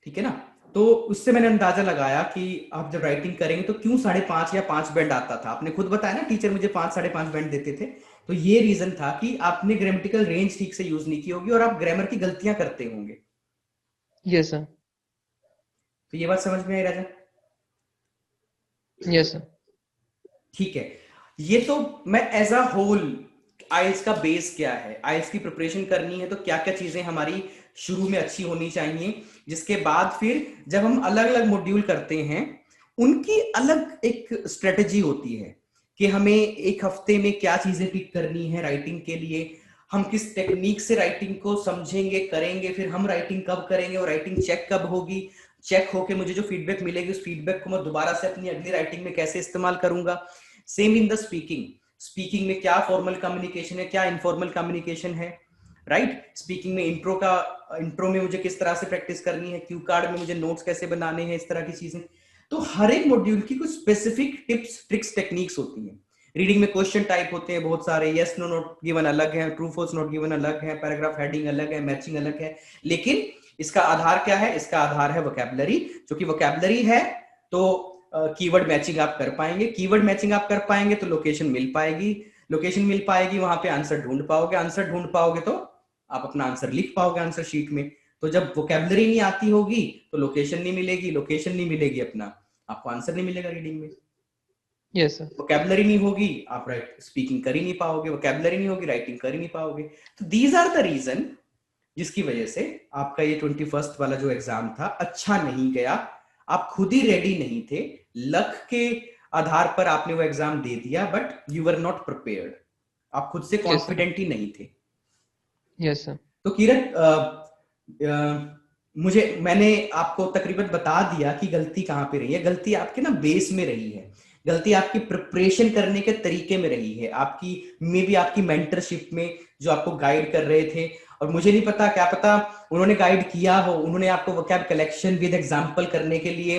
ठीक है ना? तो उससे मैंने अंदाजा लगाया कि आप जब राइटिंग करेंगे तो क्यों 5.5 या 5 बैंड आता था। आपने खुद बताया ना, टीचर मुझे 5 5.5 बैंड देते थे। तो ये रीजन था कि आपने ग्रामेटिकल रेंज ठीक से यूज नहीं की होगी और आप ग्रामर की गलतियां करते होंगे। Yes, sir. तो ये बात समझ में आई राजा? Yes, sir. ठीक है। ये तो मैं एज अ होल आइल्स का बेस क्या है, आइल्स की प्रिपरेशन करनी है तो क्या क्या चीजें हमारी शुरू में अच्छी होनी चाहिए, जिसके बाद फिर जब हम अलग अलग मॉड्यूल करते हैं उनकी अलग एक स्ट्रेटेजी होती है कि हमें एक हफ्ते में क्या चीजें पिक करनी है राइटिंग के लिए, हम किस टेक्निक से राइटिंग को समझेंगे करेंगे, फिर हम राइटिंग कब करेंगे और राइटिंग चेक कब होगी, चेक होके मुझे जो फीडबैक मिलेगी उस फीडबैक को मैं दोबारा से अपनी अगली राइटिंग में कैसे इस्तेमाल करूंगा। Same in the speaking, speaking में क्या फॉर्मल कम्युनिकेशन है, क्या इनफॉर्मल कम्युनिकेशन है, राइट? स्पीकिंग में इंट्रो में मुझे किस तरह से प्रैक्टिस करनी है, क्यू कार्ड में मुझे नोट्स कैसे बनाने हैं, इस तरह की चीजें। तो हर एक मॉड्यूल की कुछ स्पेसिफिक टिप्स ट्रिक्स टेक्निक्स होती हैं। रीडिंग में क्वेश्चन टाइप होते हैं बहुत सारे, यस नो नोट गिवन अलग है, ट्रू फॉल्स नोट गिवन अलग है, पैराग्राफ हेडिंग अलग है, मैचिंग अलग है। लेकिन इसका आधार क्या है? इसका आधार है वोकैबुलरी। जो कि वोकैबुलरी है तो कीवर्ड मैचिंग आप कर पाएंगे, कीवर्ड मैचिंग आप कर पाएंगे तो लोकेशन मिल पाएगी, लोकेशन मिल पाएगी, वहां पे आंसर ढूंढ पाओगे, आंसर ढूंढ पाओगे तो आप अपना आंसर लिख पाओगे आंसर शीट में। तो जब वोकैबुलरी नहीं आती होगी तो लोकेशन नहीं मिलेगी, लोकेशन नहीं मिलेगी अपना आपको आंसर नहीं मिलेगा रीडिंग में। Yes, sir. वोकैबुलरी नहीं होगी आप राइट स्पीकिंग कर ही नहीं पाओगे, वोकैबुलरी नहीं होगी राइटिंग कर ही नहीं पाओगे। तो दीज आर द रीजन जिसकी वजह से आपका ये 21st वाला जो एग्जाम था अच्छा नहीं गया। आप खुद ही रेडी नहीं थे, लक के आधार पर आपने वो एग्जाम दे दिया, but you were not prepared, आप खुद से Yes, sir. कॉन्फिडेंट ही नहीं थे। Yes, sir. तो किरत मैंने आपको तकरीबन बता दिया कि गलती कहां पे रही है। गलती आपके ना बेस में रही है, गलती आपकी प्रिपरेशन करने के तरीके में रही है, आपकी मे बी आपकी मेंटरशिप में जो आपको गाइड कर रहे थे। और मुझे नहीं पता, क्या पता उन्होंने गाइड किया हो, उन्होंने आपको वोकैब कलेक्शन विद एग्जांपल करने के लिए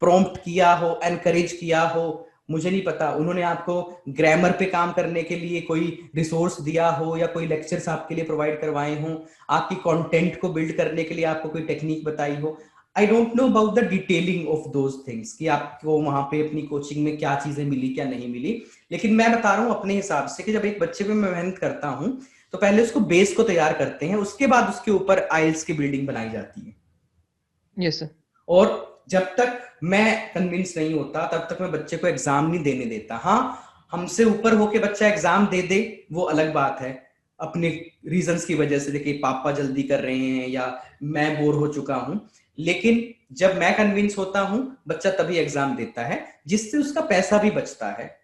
प्रॉम्प्ट किया हो, एनकरेज किया हो, मुझे नहीं पता उन्होंने आपको ग्रामर पे काम करने के लिए कोई रिसोर्स दिया हो या कोई लेक्चर्स आपके लिए प्रोवाइड करवाए हों, आपकी कंटेंट को बिल्ड करने के लिए आपको कोई टेक्निक बताई हो। I don't know about the detailing of those things कि आपको वहां पे अपनी कोचिंग में क्या चीजें मिली क्या नहीं मिली, लेकिन मैं बता रहा हूँ अपने हिसाब से कि जब एक बच्चे पे मैं मेहनत करता हूँ तो पहले उसको बेस को तैयार करते हैं, उसके बाद उसके ऊपर आइल्स की बिल्डिंग बनाई जाती है। Yes, sir. और जब तक मैं कन्विंस नहीं होता तब तक मैं बच्चे को एग्जाम नहीं देने देता। हाँ, हमसे ऊपर होके बच्चा एग्जाम दे दे वो अलग बात है, अपने रीजंस की वजह से, देखिए पापा जल्दी कर रहे हैं या मैं बोर हो चुका हूं। लेकिन जब मैं कन्विंस होता हूं बच्चा तभी एग्जाम देता है, जिससे उसका पैसा भी बचता है।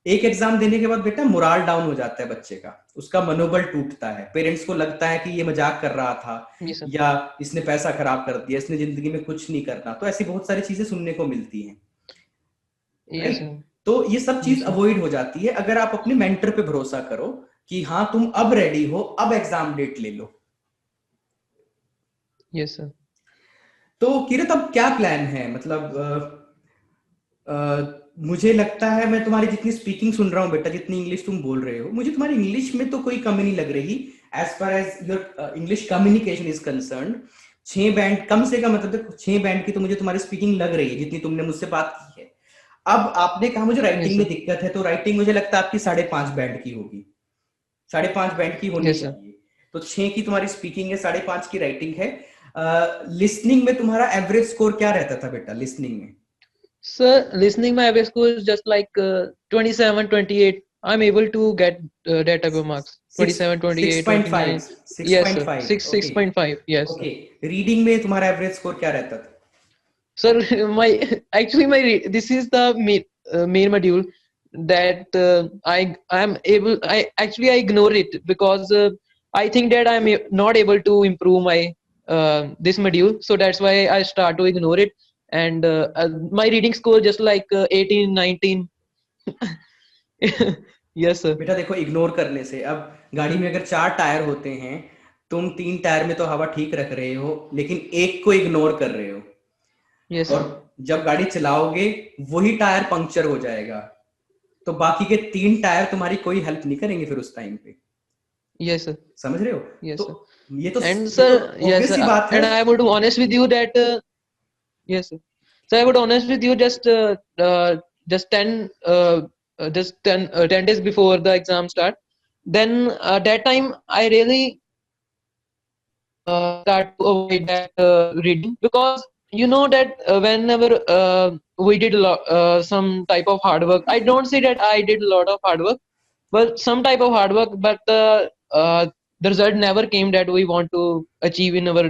एक एग्जाम देने के बाद बेटा मोराल डाउन हो जाता है बच्चे का, उसका मनोबल टूटता है, पेरेंट्स को लगता है कि ये मजाक कर रहा था Yes, sir. या इसने पैसा खराब कर दिया, इसने जिंदगी में कुछ नहीं करना। तो ऐसी बहुत सारी चीजें सुनने को मिलती हैं, Yes, राइट? sir. तो ये सब चीज Yes, sir. अवॉइड हो जाती है अगर आप अपने मेंटर पे भरोसा करो कि हाँ तुम अब रेडी हो, अब एग्जाम डेट ले लो। Yes, sir. तो किरत अब क्या प्लान है? मतलब मुझे लगता है मैं तुम्हारी जितनी स्पीकिंग सुन रहा हूँ बेटा, जितनी इंग्लिश तुम बोल रहे हो, मुझे तुम्हारी इंग्लिश में तो कोई कमी नहीं लग रही। As far as your English communication is concerned, 6 band कम से कम, मतलब 6 बैंड की तो मुझे तुम्हारी स्पीकिंग लग रही है जितनी तुमने मुझसे बात की है। अब आपने कहा मुझे Yes, राइटिंग में sir. दिक्कत है, तो राइटिंग मुझे लगता है आपकी 5.5 बैंड की होगी, 5.5 बैंड की होनी Yes, sir. चाहिए। तो 6 की तुम्हारी स्पीकिंग है, 5.5 की राइटिंग है। लिसनिंग में तुम्हारा एवरेज स्कोर क्या रहता था बेटा लिसनिंग में? Sir, listening my average score is just like 27, 28. I'm able to get that type of marks. 6 27, 28, 6.5 29. Yes, sir. 6.5 6, okay 6.5. Yes, sir. Okay. Reading में तुम्हारा एवरेज स्कोर क्या रहता था? Sir, my actually this is the main module. that I ignore it because I think that I'm not able to improve my this module, so that's why I start to ignore it. And my reading score just like 18, 19. Yes sir. बेटा देखो, ignore करने से, अब गाड़ी में अगर 4 tyre होते हैं, तुम 3 टायर में तो हवा ठीक रख रहे हो, लेकिन एक को इग्नोर कर रहे हो, Yes और sir. जब गाड़ी चलाओगे वही टायर पंक्चर हो जाएगा, तो बाकी के 3 टायर तुम्हारी कोई हेल्प नहीं करेंगे फिर उस टाइम पे। Yes sir. समझ रहे हो? Yes तो sir. ये तो And ये तो sir, yes ऑब्वियस sir. सी बात है। And I would honest with you that yes sir. So I would honest with you just 10 10 days before the exam start. Then that time I really start to avoid that reading, because you know that whenever we did some type of hard work, I don't say that I did a lot of hard work, but some type of hard work, but the result never came that we want to achieve in our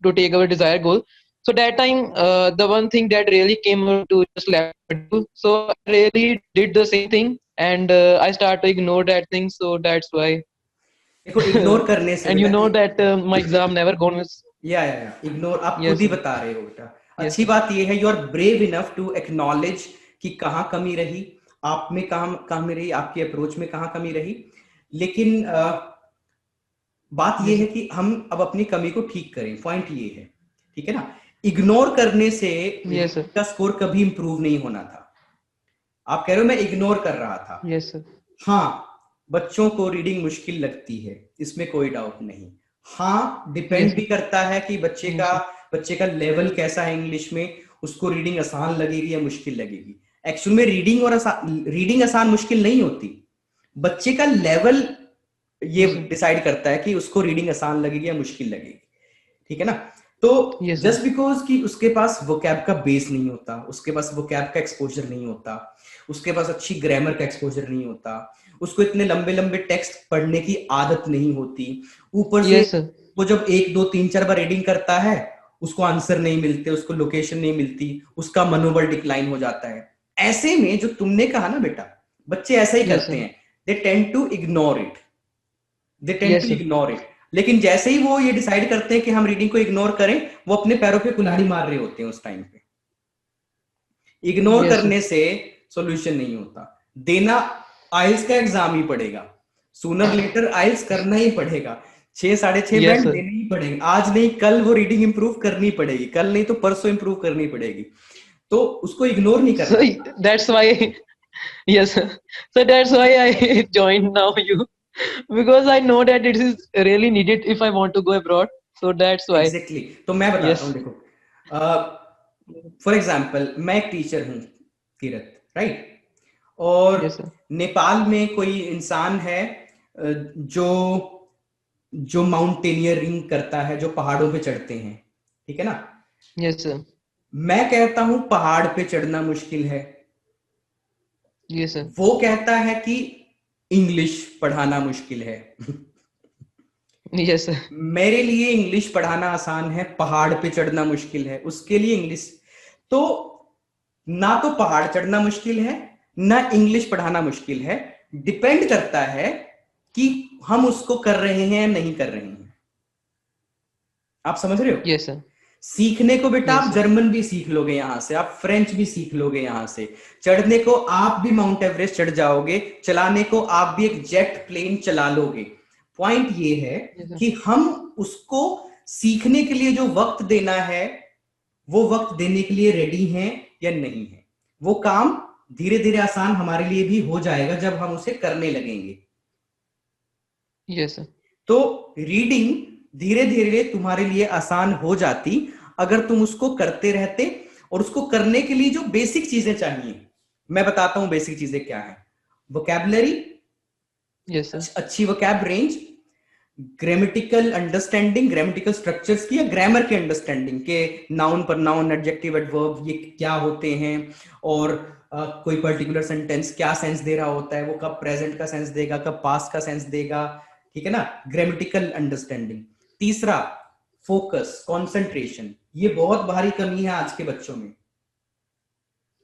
to take our desired goal. So that time the one thing that really came out to just left module. So I really did the same thing, and I start to ignore that thing, so that's why. देखो, ignore करने से And you बेटा, know that my exam never gone with. या ignore आप खुद Yes ही sir. बता रहे हो बेटा। Yes अच्छी sir. बात ये है, you are brave enough to acknowledge कि कहाँ कमी रही, आप में कहाँ कमी रही, आपकी अप्रोच में कहाँ कमी रही। लेकिन बात ये Yes है sir. कि हम अब अपनी कमी को ठीक करें, पॉइंट ये है, ठीक है ना? इग्नोर करने से Yes sir. का स्कोर कभी इंप्रूव नहीं होना था। आप कह रहे हो मैं इग्नोर कर रहा था, Yes sir. हाँ, बच्चों को रीडिंग मुश्किल लगती है, इसमें कोई डाउट नहीं। हाँ, डिपेंड Yes भी sir. करता है कि Yes sir. बच्चे का लेवल कैसा है इंग्लिश में, उसको रीडिंग आसान लगेगी या मुश्किल लगेगी। एक्चुअल में रीडिंग आसान मुश्किल नहीं होती, बच्चे का लेवल ये Yes sir. डिसाइड करता है कि उसको रीडिंग आसान लगेगी या मुश्किल लगेगी, ठीक है ना? तो Yes sir. जस्ट बिकॉज कि उसके पास वोकैब का बेस नहीं होता, उसके पास वोकैब का एक्सपोजर नहीं होता, उसके पास अच्छी ग्रामर का एक्सपोजर नहीं होता, उसको इतने लंबे लंबे टेक्स्ट पढ़ने की आदत नहीं होती, ऊपर से Yes sir. वो जब 1 2 3 4 बार रीडिंग करता है, उसको आंसर नहीं मिलते, उसको लोकेशन नहीं मिलती, उसका मनोबल डिक्लाइन हो जाता है। ऐसे में जो तुमने कहा ना बेटा, बच्चे ऐसा ही Yes करते sir. हैं, they tend to ignore it, they tend Yes to sir. Ignore it. लेकिन जैसे ही वो ये डिसाइड करते हैं कि हम रीडिंग को इग्नोर करें, वो अपने पैरों पे कुल्हाड़ी मार रहे होते हैं उस टाइम पे। Ignore Yes sir. करने से सॉल्यूशन नहीं होता, देना आइल्स का एग्जाम ही पड़ेगा, सूनर लेटर आइल्स करना ही पड़ेगा, 6 6.5 Yes बैंड sir. देने ही पड़ेंगे, आज नहीं कल वो रीडिंग इंप्रूव करनी पड़ेगी, कल नहीं तो परसों इंप्रूव करनी पड़ेगी, तो उसको इग्नोर नहीं So करना। that's why. Yes sir. So that's why I joined now you, because I know that it is really needed if I want to go abroad. So that's why. Exactly तो मैं बताता हूँ, Yes. देखो, for example मैं एक teacher हूँ Tirath, right? और Yes sir. Nepal में कोई इंसान है जो जो माउंटेनियरिंग करता है, जो पहाड़ों पे चढ़ते हैं, ठीक है ना? Yes sir. मैं कहता हूं पहाड़ पे चढ़ना मुश्किल है, Yes sir. वो कहता है कि इंग्लिश पढ़ाना मुश्किल है। Yes sir. मेरे लिए इंग्लिश पढ़ाना आसान है, पहाड़ पे चढ़ना मुश्किल है, उसके लिए इंग्लिश। तो ना तो पहाड़ चढ़ना मुश्किल है, ना इंग्लिश पढ़ाना मुश्किल है, डिपेंड करता है कि हम उसको कर रहे हैं या नहीं कर रहे हैं। आप समझ रहे हो? Yes sir. सीखने को बेटा Yes आप sir. जर्मन भी सीख लोगे यहां से, आप फ्रेंच भी सीख लोगे यहां से, चढ़ने को आप भी माउंट एवरेस्ट चढ़ जाओगे, चलाने को आप भी एक जेट प्लेन चला लोगे। पॉइंट ये है Yes sir. कि हम उसको सीखने के लिए जो वक्त देना है, वो वक्त देने के लिए रेडी हैं या नहीं है। वो काम धीरे धीरे आसान हमारे लिए भी हो जाएगा जब हम उसे करने लगेंगे। Yes sir. तो रीडिंग धीरे धीरे तुम्हारे लिए आसान हो जाती अगर तुम उसको करते रहते, और उसको करने के लिए जो बेसिक चीजें चाहिए, मैं बताता हूं बेसिक चीजें क्या है। Vocabulary, Yes sir. अच्छी vocab range, grammatical understanding, grammatical structures की या ग्रामर के अंडरस्टैंडिंग के, नाउन पर नाउन, एडजेक्टिव, एडवर्ब ये क्या होते हैं, और कोई पर्टिकुलर सेंटेंस क्या सेंस दे रहा होता है, वो कब प्रेजेंट का सेंस देगा, कब पास्ट का सेंस देगा, ठीक है ना? Grammatical understanding. तीसरा, फोकस, कंसंट्रेशन, ये बहुत भारी कमी है आज के बच्चों में।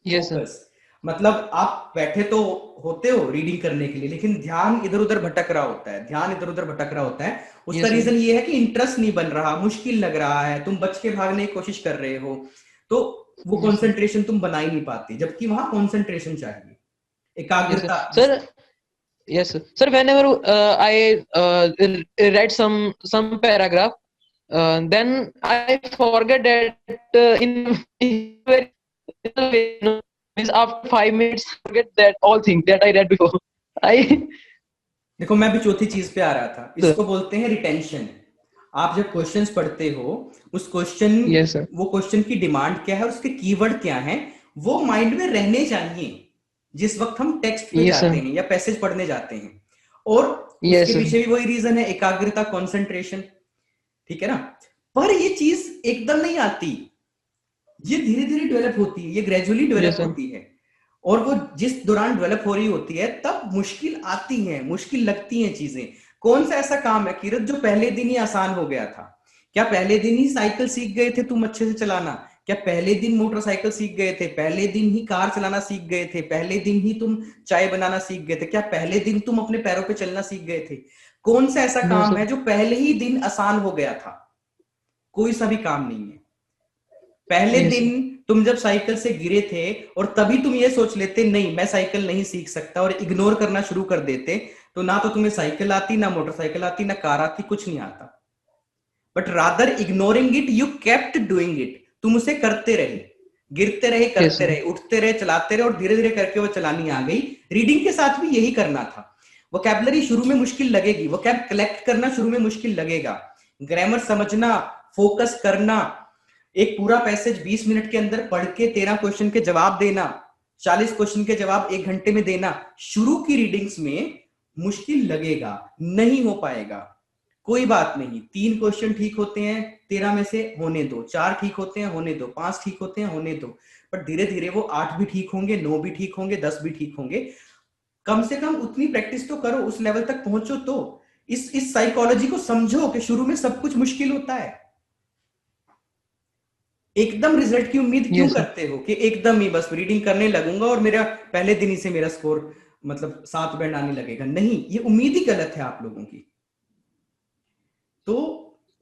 Yes sir. फोकस, मतलब आप बैठे तो होते हो रीडिंग करने के लिए, लेकिन ध्यान इधर उधर भटक रहा होता है, ध्यान इधर उधर भटक रहा होता है। उसका Yes, sir. रीजन ये है कि इंटरेस्ट नहीं बन रहा, मुश्किल लग रहा है, तुम बच के भागने की कोशिश कर रहे हो, तो वो Yes, sir. कंसंट्रेशन तुम बना ही नहीं पाते, जबकि वहां कंसंट्रेशन चाहिए, Yes, sir. एकाग्रता। Sir, yes, sir. Sir, whenever I read some paragraph, then I forget that in very way, means after 5 minutes, forget that all things that I read before. I देखो मैं भी चौथी चीज पे आ रहा था, Sir. इसको बोलते हैं रिटेंशन। आप जब क्वेश्चंस पढ़ते हो, उस क्वेश्चन, Yes, sir. वो क्वेश्चन की डिमांड क्या है, उसके कीवर्ड क्या हैं, वो माइंड में रहने चाहिए जिस वक्त हम टेक्स्ट पे Yes, जाते sir. हैं या पैसेज पढ़ने जाते हैं। और Yes, उसके sir. पीछे भी वही रीजन है, एकाग्रता, कंसंट्रेशन, ठीक है ना। पर ये चीज एकदम नहीं आती, ये धीरे धीरे डेवलप होती है, ये ग्रेजुअली डेवलप Yes, sir. होती है। और वो जिस दौरान डेवलप हो रही होती है तब मुश्किल आती है, मुश्किल लगती हैं चीजें। कौन सा ऐसा काम है किरत जो पहले दिन ही आसान हो गया था? क्या पहले दिन ही साइकिल सीख गए थे तुम अच्छे से चलाना? क्या पहले दिन मोटरसाइकिल सीख गए थे? पहले दिन ही कार चलाना सीख गए थे? पहले दिन ही तुम चाय बनाना सीख गए थे? क्या पहले दिन तुम अपने पैरों पे चलना सीख गए थे? कौन सा ऐसा No, काम sir. है जो पहले ही दिन आसान हो गया था? कोई सा भी काम नहीं है। पहले Yes, sir. दिन तुम जब साइकिल से गिरे थे और तभी तुम ये सोच लेते नहीं मैं साइकिल नहीं सीख सकता और इग्नोर करना शुरू कर देते, तो ना तो तुम्हें साइकिल आती, ना मोटरसाइकिल आती, ना कार आती, कुछ नहीं आता। But rather ignoring it you kept doing it, तुम उसे करते रहे, गिरते रहे, Yes, करते sir. रहे, उठते रहे, चलाते रहे, और धीरे धीरे करके वो चलानी आ गई। रीडिंग के साथ भी यही करना था। वोकैबुलरी शुरू में मुश्किल लगेगी, वोकैब कलेक्ट करना शुरू में मुश्किल लगेगा, ग्रामर समझना, फोकस करना, एक पूरा पैसेज 20 मिनट के अंदर पढ़ के 13 क्वेश्चन के जवाब देना, 40 क्वेश्चन के जवाब 1 घंटे में देना, शुरू की रीडिंग्स में मुश्किल लगेगा, नहीं हो पाएगा। कोई बात नहीं, 3 क्वेश्चन ठीक होते हैं 13 में से, होने दो, 4 ठीक होते हैं, होने दो, 5 ठीक होते हैं, होने दो, पर धीरे धीरे वो 8 भी ठीक होंगे, 9 भी ठीक होंगे, 10 भी ठीक होंगे। कम से कम उतनी प्रैक्टिस तो करो, उस लेवल तक पहुंचो। तो इस साइकोलॉजी को समझो कि शुरू में सब कुछ मुश्किल होता है। एकदम रिजल्ट की उम्मीद क्यों Yes, sir. करते हो कि एकदम ही बस रीडिंग करने लगूंगा और मेरा पहले दिन ही से मेरा स्कोर मतलब 7 बैंड आने लगेगा? नहीं, ये उम्मीद ही गलत है आप लोगों की। तो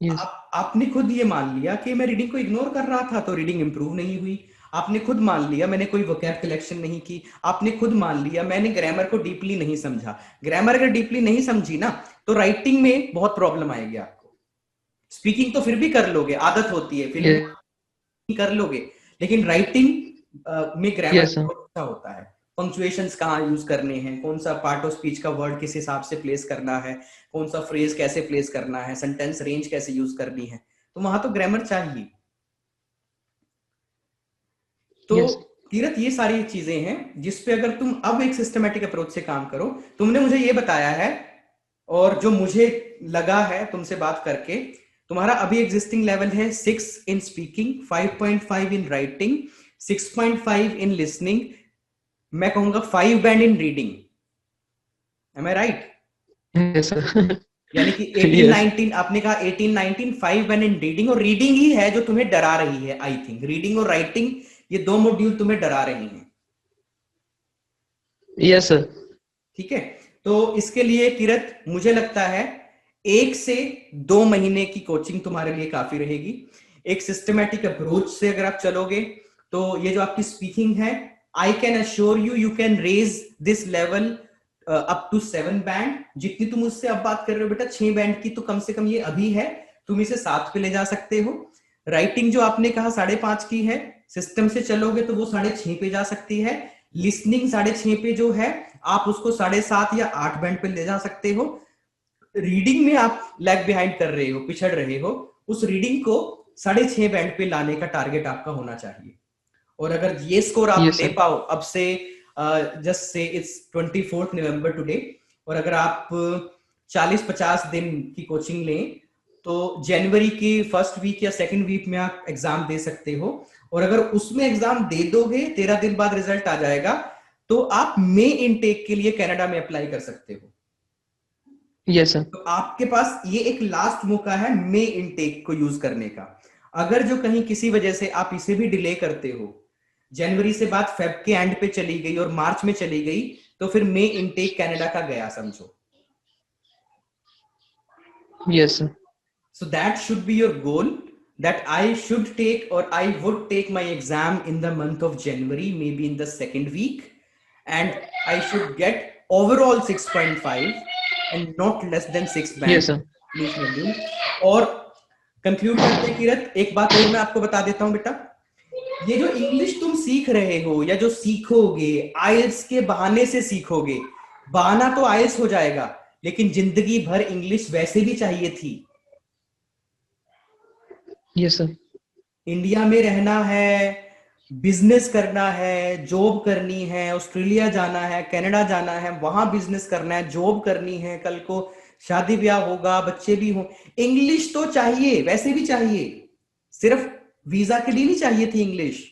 Yes. आपने खुद ये मान लिया कि मैं रीडिंग को इग्नोर कर रहा था तो रीडिंग इंप्रूव नहीं हुई। आपने खुद मान लिया मैंने कोई वोकैब कलेक्शन नहीं की। आपने खुद मान लिया मैंने ग्रामर को डीपली नहीं समझा। ग्रामर अगर डीपली नहीं समझी ना, तो राइटिंग में बहुत प्रॉब्लम आएगी आपको। स्पीकिंग तो फिर भी कर लोगे, आदत होती है, फिर Yes, भी कर लोगे, लेकिन राइटिंग में ग्रामर yes, sir. बहुत अच्छा होता है। पंक्चुएशंस कहाँ यूज करने हैं, कौन सा पार्ट ऑफ स्पीच का वर्ड किस हिसाब से प्लेस करना है, कौन सा फ्रेज कैसे प्लेस करना है, सेंटेंस रेंज कैसे यूज करनी है, तो वहां तो ग्रामर चाहिए। तो Yes. कीरत ये सारी चीजें हैं जिसपे अगर तुम अब एक सिस्टमेटिक अप्रोच से काम करो। तुमने मुझे ये बताया है, और जो मुझे लगा है तुमसे बात करके, तुम्हारा अभी एग्जिस्टिंग लेवल है 6 in speaking, 5.5 in writing, 6.5 in listening, मैं कहूंगा 5 band in reading. Am I right? Yes, sir. यानी कि 18 Yes. 19, आपने कहा 18 19 5 बैंड इन रीडिंग, और रीडिंग ही है जो तुम्हें डरा रही है। आई थिंक रीडिंग और राइटिंग, ये 2 मॉड्यूल तुम्हें डरा रही हैं। Yes, sir. ठीक है, तो इसके लिए किरत मुझे लगता है 1 से 2 महीने की कोचिंग तुम्हारे लिए काफी रहेगी। एक सिस्टमेटिक अप्रोच से अगर आप चलोगे तो ये जो आपकी स्पीकिंग है, I can assure you, you can raise this level up to 7 band. जितनी तुम उससे अब बात कर रहे हो बेटा 6 बैंड की, तो कम से कम ये अभी है, तुम इसे 7 पे ले जा सकते हो। राइटिंग जो आपने कहा 5.5 की है, सिस्टम से चलोगे तो वो 6.5 पे जा सकती है। लिसनिंग 6.5 पे जो है, आप उसको 7.5 या 8 बैंड पे ले जा सकते हो। रीडिंग में आप लैग बिहाइंड कर रहे हो, पिछड़ रहे हो, उस रीडिंग को 6.5 बैंड पे लाने का टारगेट आपका होना चाहिए। और अगर ये स्कोर आप Yes, ले sir. पाओ, अब से just say it's 24 November today, और अगर आप 40-50 दिन की कोचिंग लें तो जनवरी की फर्स्ट वीक या सेकंड वीक में आप एग्जाम दे सकते हो। और अगर उसमें एग्जाम दे दोगे, 13 दिन बाद रिजल्ट आ जाएगा, तो आप मई इनटेक के लिए कनाडा में अप्लाई कर सकते हो। Yes, sir. तो आपके पास ये एक लास्ट मौका है मई इनटेक को यूज करने का। अगर जो कहीं किसी वजह से आप इसे भी डिले करते हो, जनवरी से बात फेब के एंड पे चली गई और मार्च में चली गई, तो फिर मई इनटेक कनाडा का गया समझो। Yes, sir. So that should be your goal, that I should take or I would take my exam in the month of January, maybe in the second week, and I should get overall 6.5 and not less than 6 band Yes, sir. English module. और conclude करते हैं किरत, एक बात और मैं आपको बता देता हूं बेटा, ये जो इंग्लिश तुम सीख रहे हो या जो सीखोगे आइल्स के बहाने से सीखोगे, बहाना तो आइल्स हो जाएगा, लेकिन जिंदगी भर इंग्लिश वैसे भी चाहिए थी। Yes, sir. इंडिया में रहना है, बिजनेस करना है, जॉब करनी है, ऑस्ट्रेलिया जाना है, कनाडा जाना है, वहां बिजनेस करना है, जॉब करनी है, कल को शादी ब्याह होगा, बच्चे भी हों, इंग्लिश तो चाहिए, वैसे भी चाहिए, सिर्फ वीजा के लिए नहीं चाहिए थी इंग्लिश,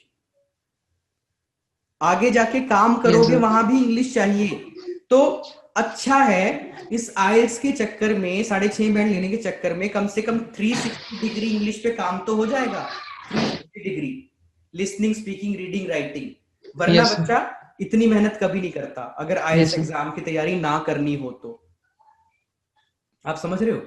आगे जाके काम करोगे वहां भी इंग्लिश चाहिए। तो अच्छा है इस आईएलटीएस के चक्कर में 6.5 बैंड लेने के चक्कर में कम से कम 360 डिग्री इंग्लिश पे काम तो हो जाएगा, 360 degree listening, speaking, reading, writing, वरना Yes, sir. बच्चा इतनी मेहनत कभी नहीं करता अगर आईएलटीएस Yes, sir. एग्जाम की तैयारी ना करनी हो तो। आप समझ रहे हो?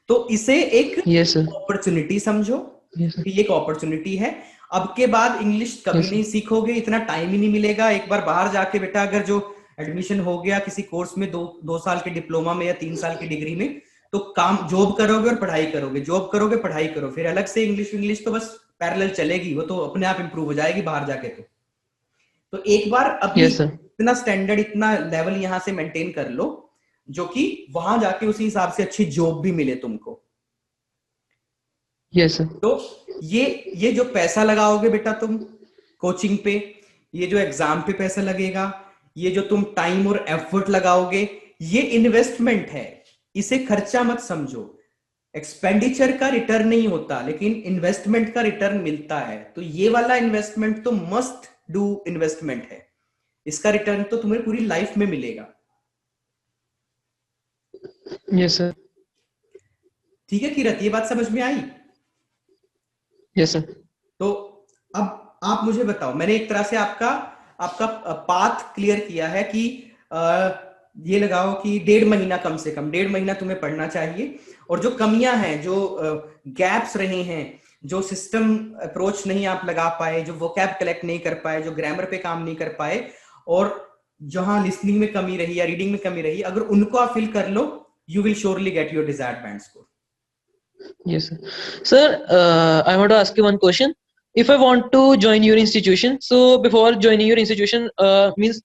तो इसे एक Yes, sir. अपॉर्चुनिटी समझो Yes, sir. कि एक अपॉर्चुनिटी है। अब के बाद इंग्लिश कभी Yes, नहीं सीखोगे, इतना टाइम ही नहीं मिलेगा। एक बार बाहर जाके बेटा अगर जो एडमिशन हो गया किसी कोर्स में, 2 साल के डिप्लोमा में या 3 साल की डिग्री में, तो काम जॉब करोगे और पढ़ाई करोगे, जॉब करोगे पढ़ाई करो, फिर अलग से इंग्लिश तो बस पैरेलल चलेगी, वो तो अपने आप इंप्रूव हो जाएगी बाहर जाके। तो एक बार अभी Yes, sir. इतना स्टैंडर्ड, इतना लेवल यहाँ से मेंटेन कर लो जो कि वहां जाके उसी हिसाब से अच्छी जॉब भी मिले तुमको। Yes, sir. तो ये जो पैसा लगाओगे बेटा तुम कोचिंग पे, ये जो एग्जाम पे पैसा लगेगा, ये जो तुम टाइम और एफर्ट लगाओगे, ये इन्वेस्टमेंट है, इसे खर्चा मत समझो। एक्सपेंडिचर का रिटर्न नहीं होता, लेकिन इन्वेस्टमेंट का रिटर्न मिलता है। तो ये वाला इन्वेस्टमेंट तो मस्ट डू इन्वेस्टमेंट है, इसका रिटर्न तो तुम्हें पूरी लाइफ में मिलेगा। Yes, sir. ठीक है किरत, ये बात समझ में आई? Yes, sir. तो अब आप मुझे बताओ, मैंने एक तरह से आपका पाथ क्लियर किया है कि ये लगाओ कि 1.5 महीना, कम से कम 1.5 महीना तुम्हें पढ़ना चाहिए, और जो कमियां हैं, जो गैप्स रहे हैं, जो सिस्टम अप्रोच नहीं आप लगा पाए, जो वोकैब कलेक्ट नहीं कर पाए, जो ग्रामर पे काम नहीं कर पाए, और जहां लिसनिंग में कमी रही या रीडिंग में कमी रही, अगर उनको आप फिल कर लो, you will surely get your desired band score. Yes, sir. Sir, I want to ask you one question. If I want to join your institution, so before joining your institution, means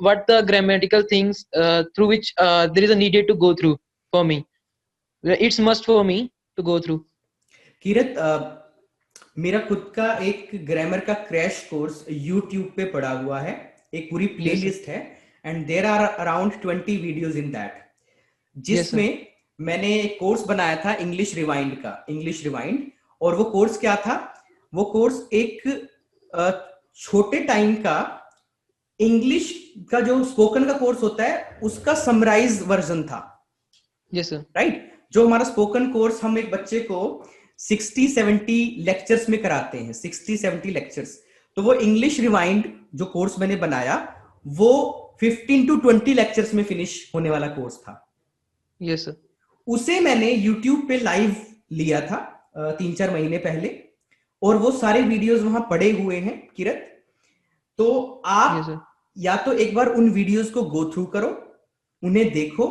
what the grammatical things through which there is a needed to go through for me. It's must for me to go through. किरत, मेरा खुद का एक grammar का crash course YouTube पे पड़ा हुआ है, एक पूरी प्लेलिस्ट है, and there are around 20 videos in that, जिसमें मैंने एक कोर्स बनाया था इंग्लिश रिवाइंड का, इंग्लिश रिवाइंड। और वो कोर्स क्या था? वो कोर्स एक छोटे टाइम का इंग्लिश का जो स्पोकन का कोर्स होता है उसका समराइज वर्जन था। Yes sir. राइट, जो हमारा स्पोकन कोर्स हम एक बच्चे को 60-70 लेक्चर्स में कराते हैं, 60-70 लेक्चर्स, तो वो इंग्लिश रिवाइंड जो कोर्स मैंने बनाया वो 15 to 20 लेक्चर्स में फिनिश होने वाला कोर्स था। Yes sir. उसे मैंने YouTube पे लाइव लिया था 3-4 महीने पहले, और वो सारे वीडियोस वहां पड़े हुए हैं किरत। तो आप या तो एक बार उन वीडियोस को गो थ्रू करो, उन्हें देखो।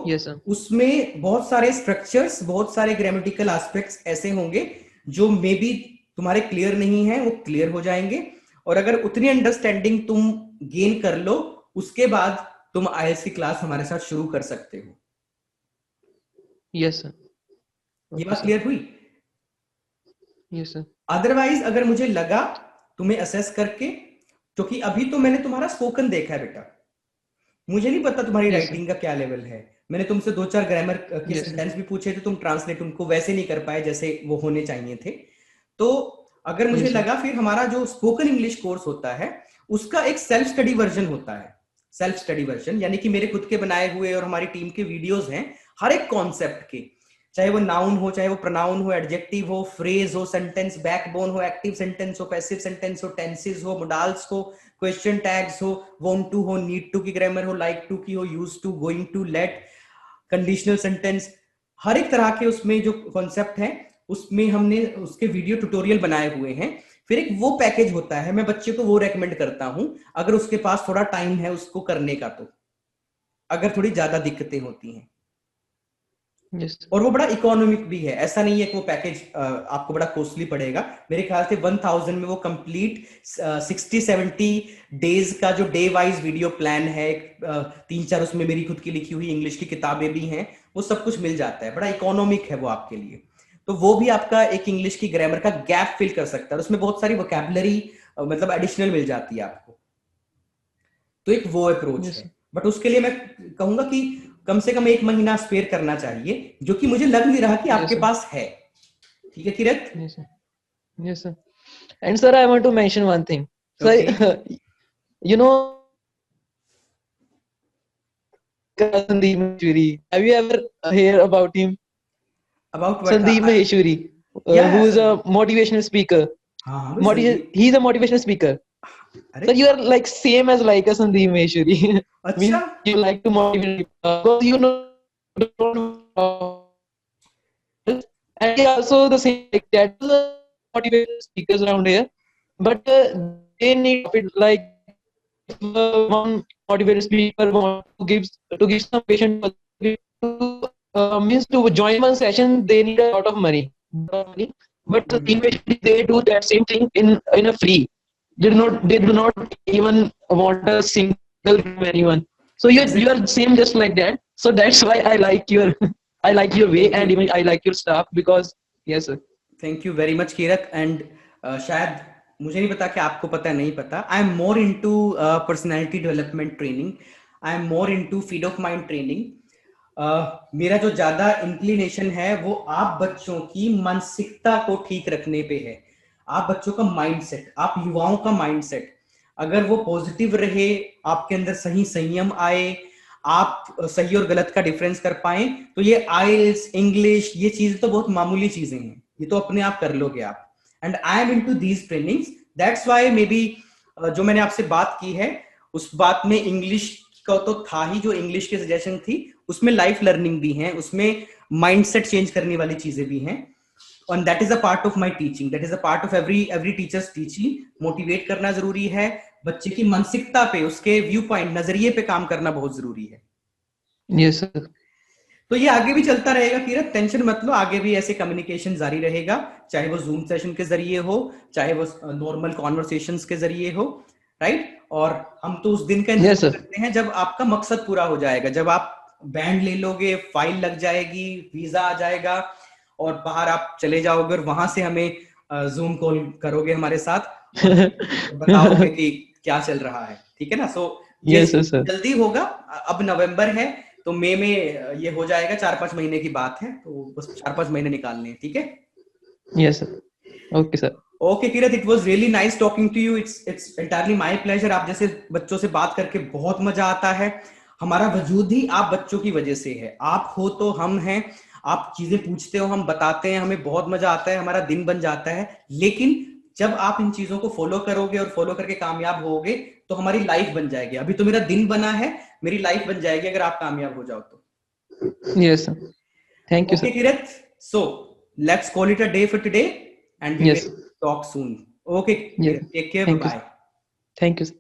उसमें बहुत सारे स्ट्रक्चर्स, बहुत सारे ग्रामेटिकल एस्पेक्ट्स ऐसे होंगे जो मे बी तुम्हारे क्लियर नहीं है, वो क्लियर हो जाएंगे। और अगर उतनी अंडरस्टैंडिंग तुम गेन कर लो, उसके बाद तुम आईएलटीएस की क्लास हमारे साथ शुरू कर सकते हो। Yes sir. ये बात क्लियर हुई? Yes sir. अदरवाइज अगर मुझे लगा तुम्हें असेस करके, क्योंकि अभी तो मैंने तुम्हारा स्पोकन देखा है बेटा, मुझे नहीं पता तुम्हारी राइटिंग का क्या लेवल है। मैंने तुमसे 2-4 ग्रामर के सेंटेंस भी पूछे थे, तुम ट्रांसलेट उनको वैसे नहीं कर पाए जैसे वो होने चाहिए थे। तो अगर मुझे लगा, फिर हमारा जो स्पोकन इंग्लिश कोर्स होता है उसका एक सेल्फ स्टडी वर्जन होता है। सेल्फ स्टडी वर्जन यानी कि मेरे खुद के बनाए हुए और हमारी टीम के वीडियोस हैं हर एक कॉन्सेप्ट के। चाहे वो नाउन हो, चाहे वो प्रोनाउन हो, एडजेक्टिव हो, फ्रेज हो, सेंटेंस, बैकबोन हो, एक्टिव सेंटेंस हो, पैसिव सेंटेंस हो, टेंसेस हो, मोडाल्स हो, क्वेश्चन टैग्स हो, वांट टू हो, नीड टू की ग्रामर हो, लाइक टू की हो, use to, going to, let, conditional sentence, हर एक तरह के उसमें जो कॉन्सेप्ट है उसमें हमने उसके वीडियो ट्यूटोरियल बनाए हुए हैं। फिर एक वो पैकेज होता है, मैं बच्चे को वो रेकमेंड करता हूं अगर उसके पास थोड़ा टाइम है उसको करने का, तो अगर थोड़ी ज्यादा दिक्कतें होती हैं। yes, और वो बड़ा इकोनॉमिक भी है, ऐसा नहीं है कि वो पैकेज आपको बड़ा कॉस्टली पड़ेगा। मेरे ख्याल से 1000 में वो कंप्लीट 60-70 डेज का जो डे वाइज वीडियो प्लान है, 3-4 उसमें मेरी खुद की लिखी हुई इंग्लिश की किताबें भी हैं, वो सब कुछ मिल जाता है, बड़ा इकोनॉमिक है वो आपके लिए। तो वो भी आपका एक इंग्लिश की ग्रामर का गैप फिल कर सकता है, उसमें बहुत सारी वोकैबुलरी मतलब एडिशनल मिल जाती है आपको। तो एक वो अप्रोच yes, है, बट उसके लिए मैं कहूंगा कि कम से कम 1 महीना स्पेयर करना चाहिए, जो कि मुझे लग नहीं रहा कि yes, आपके sir. पास है। ठीक है किरत? Yes, sir. Yes, sir. And sir, I want to mention one thing. So, okay, you know, Sandeep Maheshwari. Have you ever heard about him? About what? Sandeep Maheshwari, या who is a Sandeep, motivational speaker. हाँ हाँ भाई Sandeep, He's a motivational speaker. अरे So you are like same as like a Sandeep Maheshwari. अच्छा, Means you like to motivate people because you know and he also the same like that motivational speakers around here, but they need it like one motivated speaker want to give some patient to means to join one session they need a lot of money, but the investors they do that same thing in a free. They do not even want a single from anyone. So you exactly, are same just like that. So that's why I like your I like your way thank you, and even I like your staff because yes sir. Thank you very much Kirat. And शायद मुझे नहीं पता कि आपको पता है नहीं पता, I am more into personality development training, I am more into feed of mind training. मेरा जो ज्यादा इंक्लिनेशन है वो आप बच्चों की मानसिकता को ठीक रखने पे है, आप बच्चों का माइंडसेट, आप युवाओं का माइंडसेट अगर वो पॉजिटिव रहे, आपके अंदर सही संयम आए, आप सही और गलत का डिफरेंस कर पाए, तो ये आइल्स, इंग्लिश, ये चीजें तो बहुत मामूली चीजें हैं, ये तो अपने आप कर लोगे आप। And I am into these trainings, that's why may be जो मैंने आपसे बात की है उस बात में इंग्लिश का तो था ही, जो इंग्लिश की सजेशन थी उसमें लाइफ लर्निंग भी है, उसमें माइंडसेट चेंज करने वाली चीजें भी हैं, and that is a part of my teaching, that is a part of every teacher's teaching। Motivate करना जरूरी है, बच्चे की मानसिकता पे, उसके व्यू पॉइंट, नजरिए पे काम करना बहुत जरूरी है। Yes sir. तो ये आगे भी चलता रहेगा किरत, टेंशन मत लो, आगे भी ऐसे कम्युनिकेशन जारी रहेगा, चाहे वो जूम सेशन के जरिए हो, चाहे वो नॉर्मल कॉन्वर्सेशंस के जरिए हो, राइट? और हम तो उस दिन का Yes इंतजार sir. करते हैं जब आपका मकसद पूरा हो जाएगा, जब आप बैंड ले लोगे, फाइल लग जाएगी, वीजा आ जाएगा और बाहर आप चले जाओगे और वहां से हमें जूम कॉल करोगे हमारे साथ और बताओगे कि क्या चल रहा है, ठीक है ना? सो ये Yes sir. जल्दी होगा, अब नवंबर है तो मई में ये हो जाएगा, 4-5 महीने की बात है, तो बस 4-5 महीने निकालने हैं, ठीक है? Yes sir. Okay sir. Okay Kirat, it was really nice talking to you, it's entirely my pleasure. आप जैसे बच्चों से बात करके बहुत मजा आता है, हमारा वजूद ही आप बच्चों की वजह से है, आप हो तो हम हैं, आप चीजें पूछते हो, हम बताते हैं, हमें बहुत मजा आता है, हमारा दिन बन जाता है। लेकिन जब आप इन चीजों को फॉलो करोगे और फॉलो करके कामयाब होगे तो हमारी लाइफ बन जाएगी। अभी तो मेरा दिन बना है, मेरी लाइफ बन जाएगी अगर आप कामयाब हो जाओ तो। Yes sir. Thank you okay sir. Kirat, so let's call it a day for today and we Yes. Will talk soon. Okay, Yes. take care. Thank you. Bye bye. Thank you.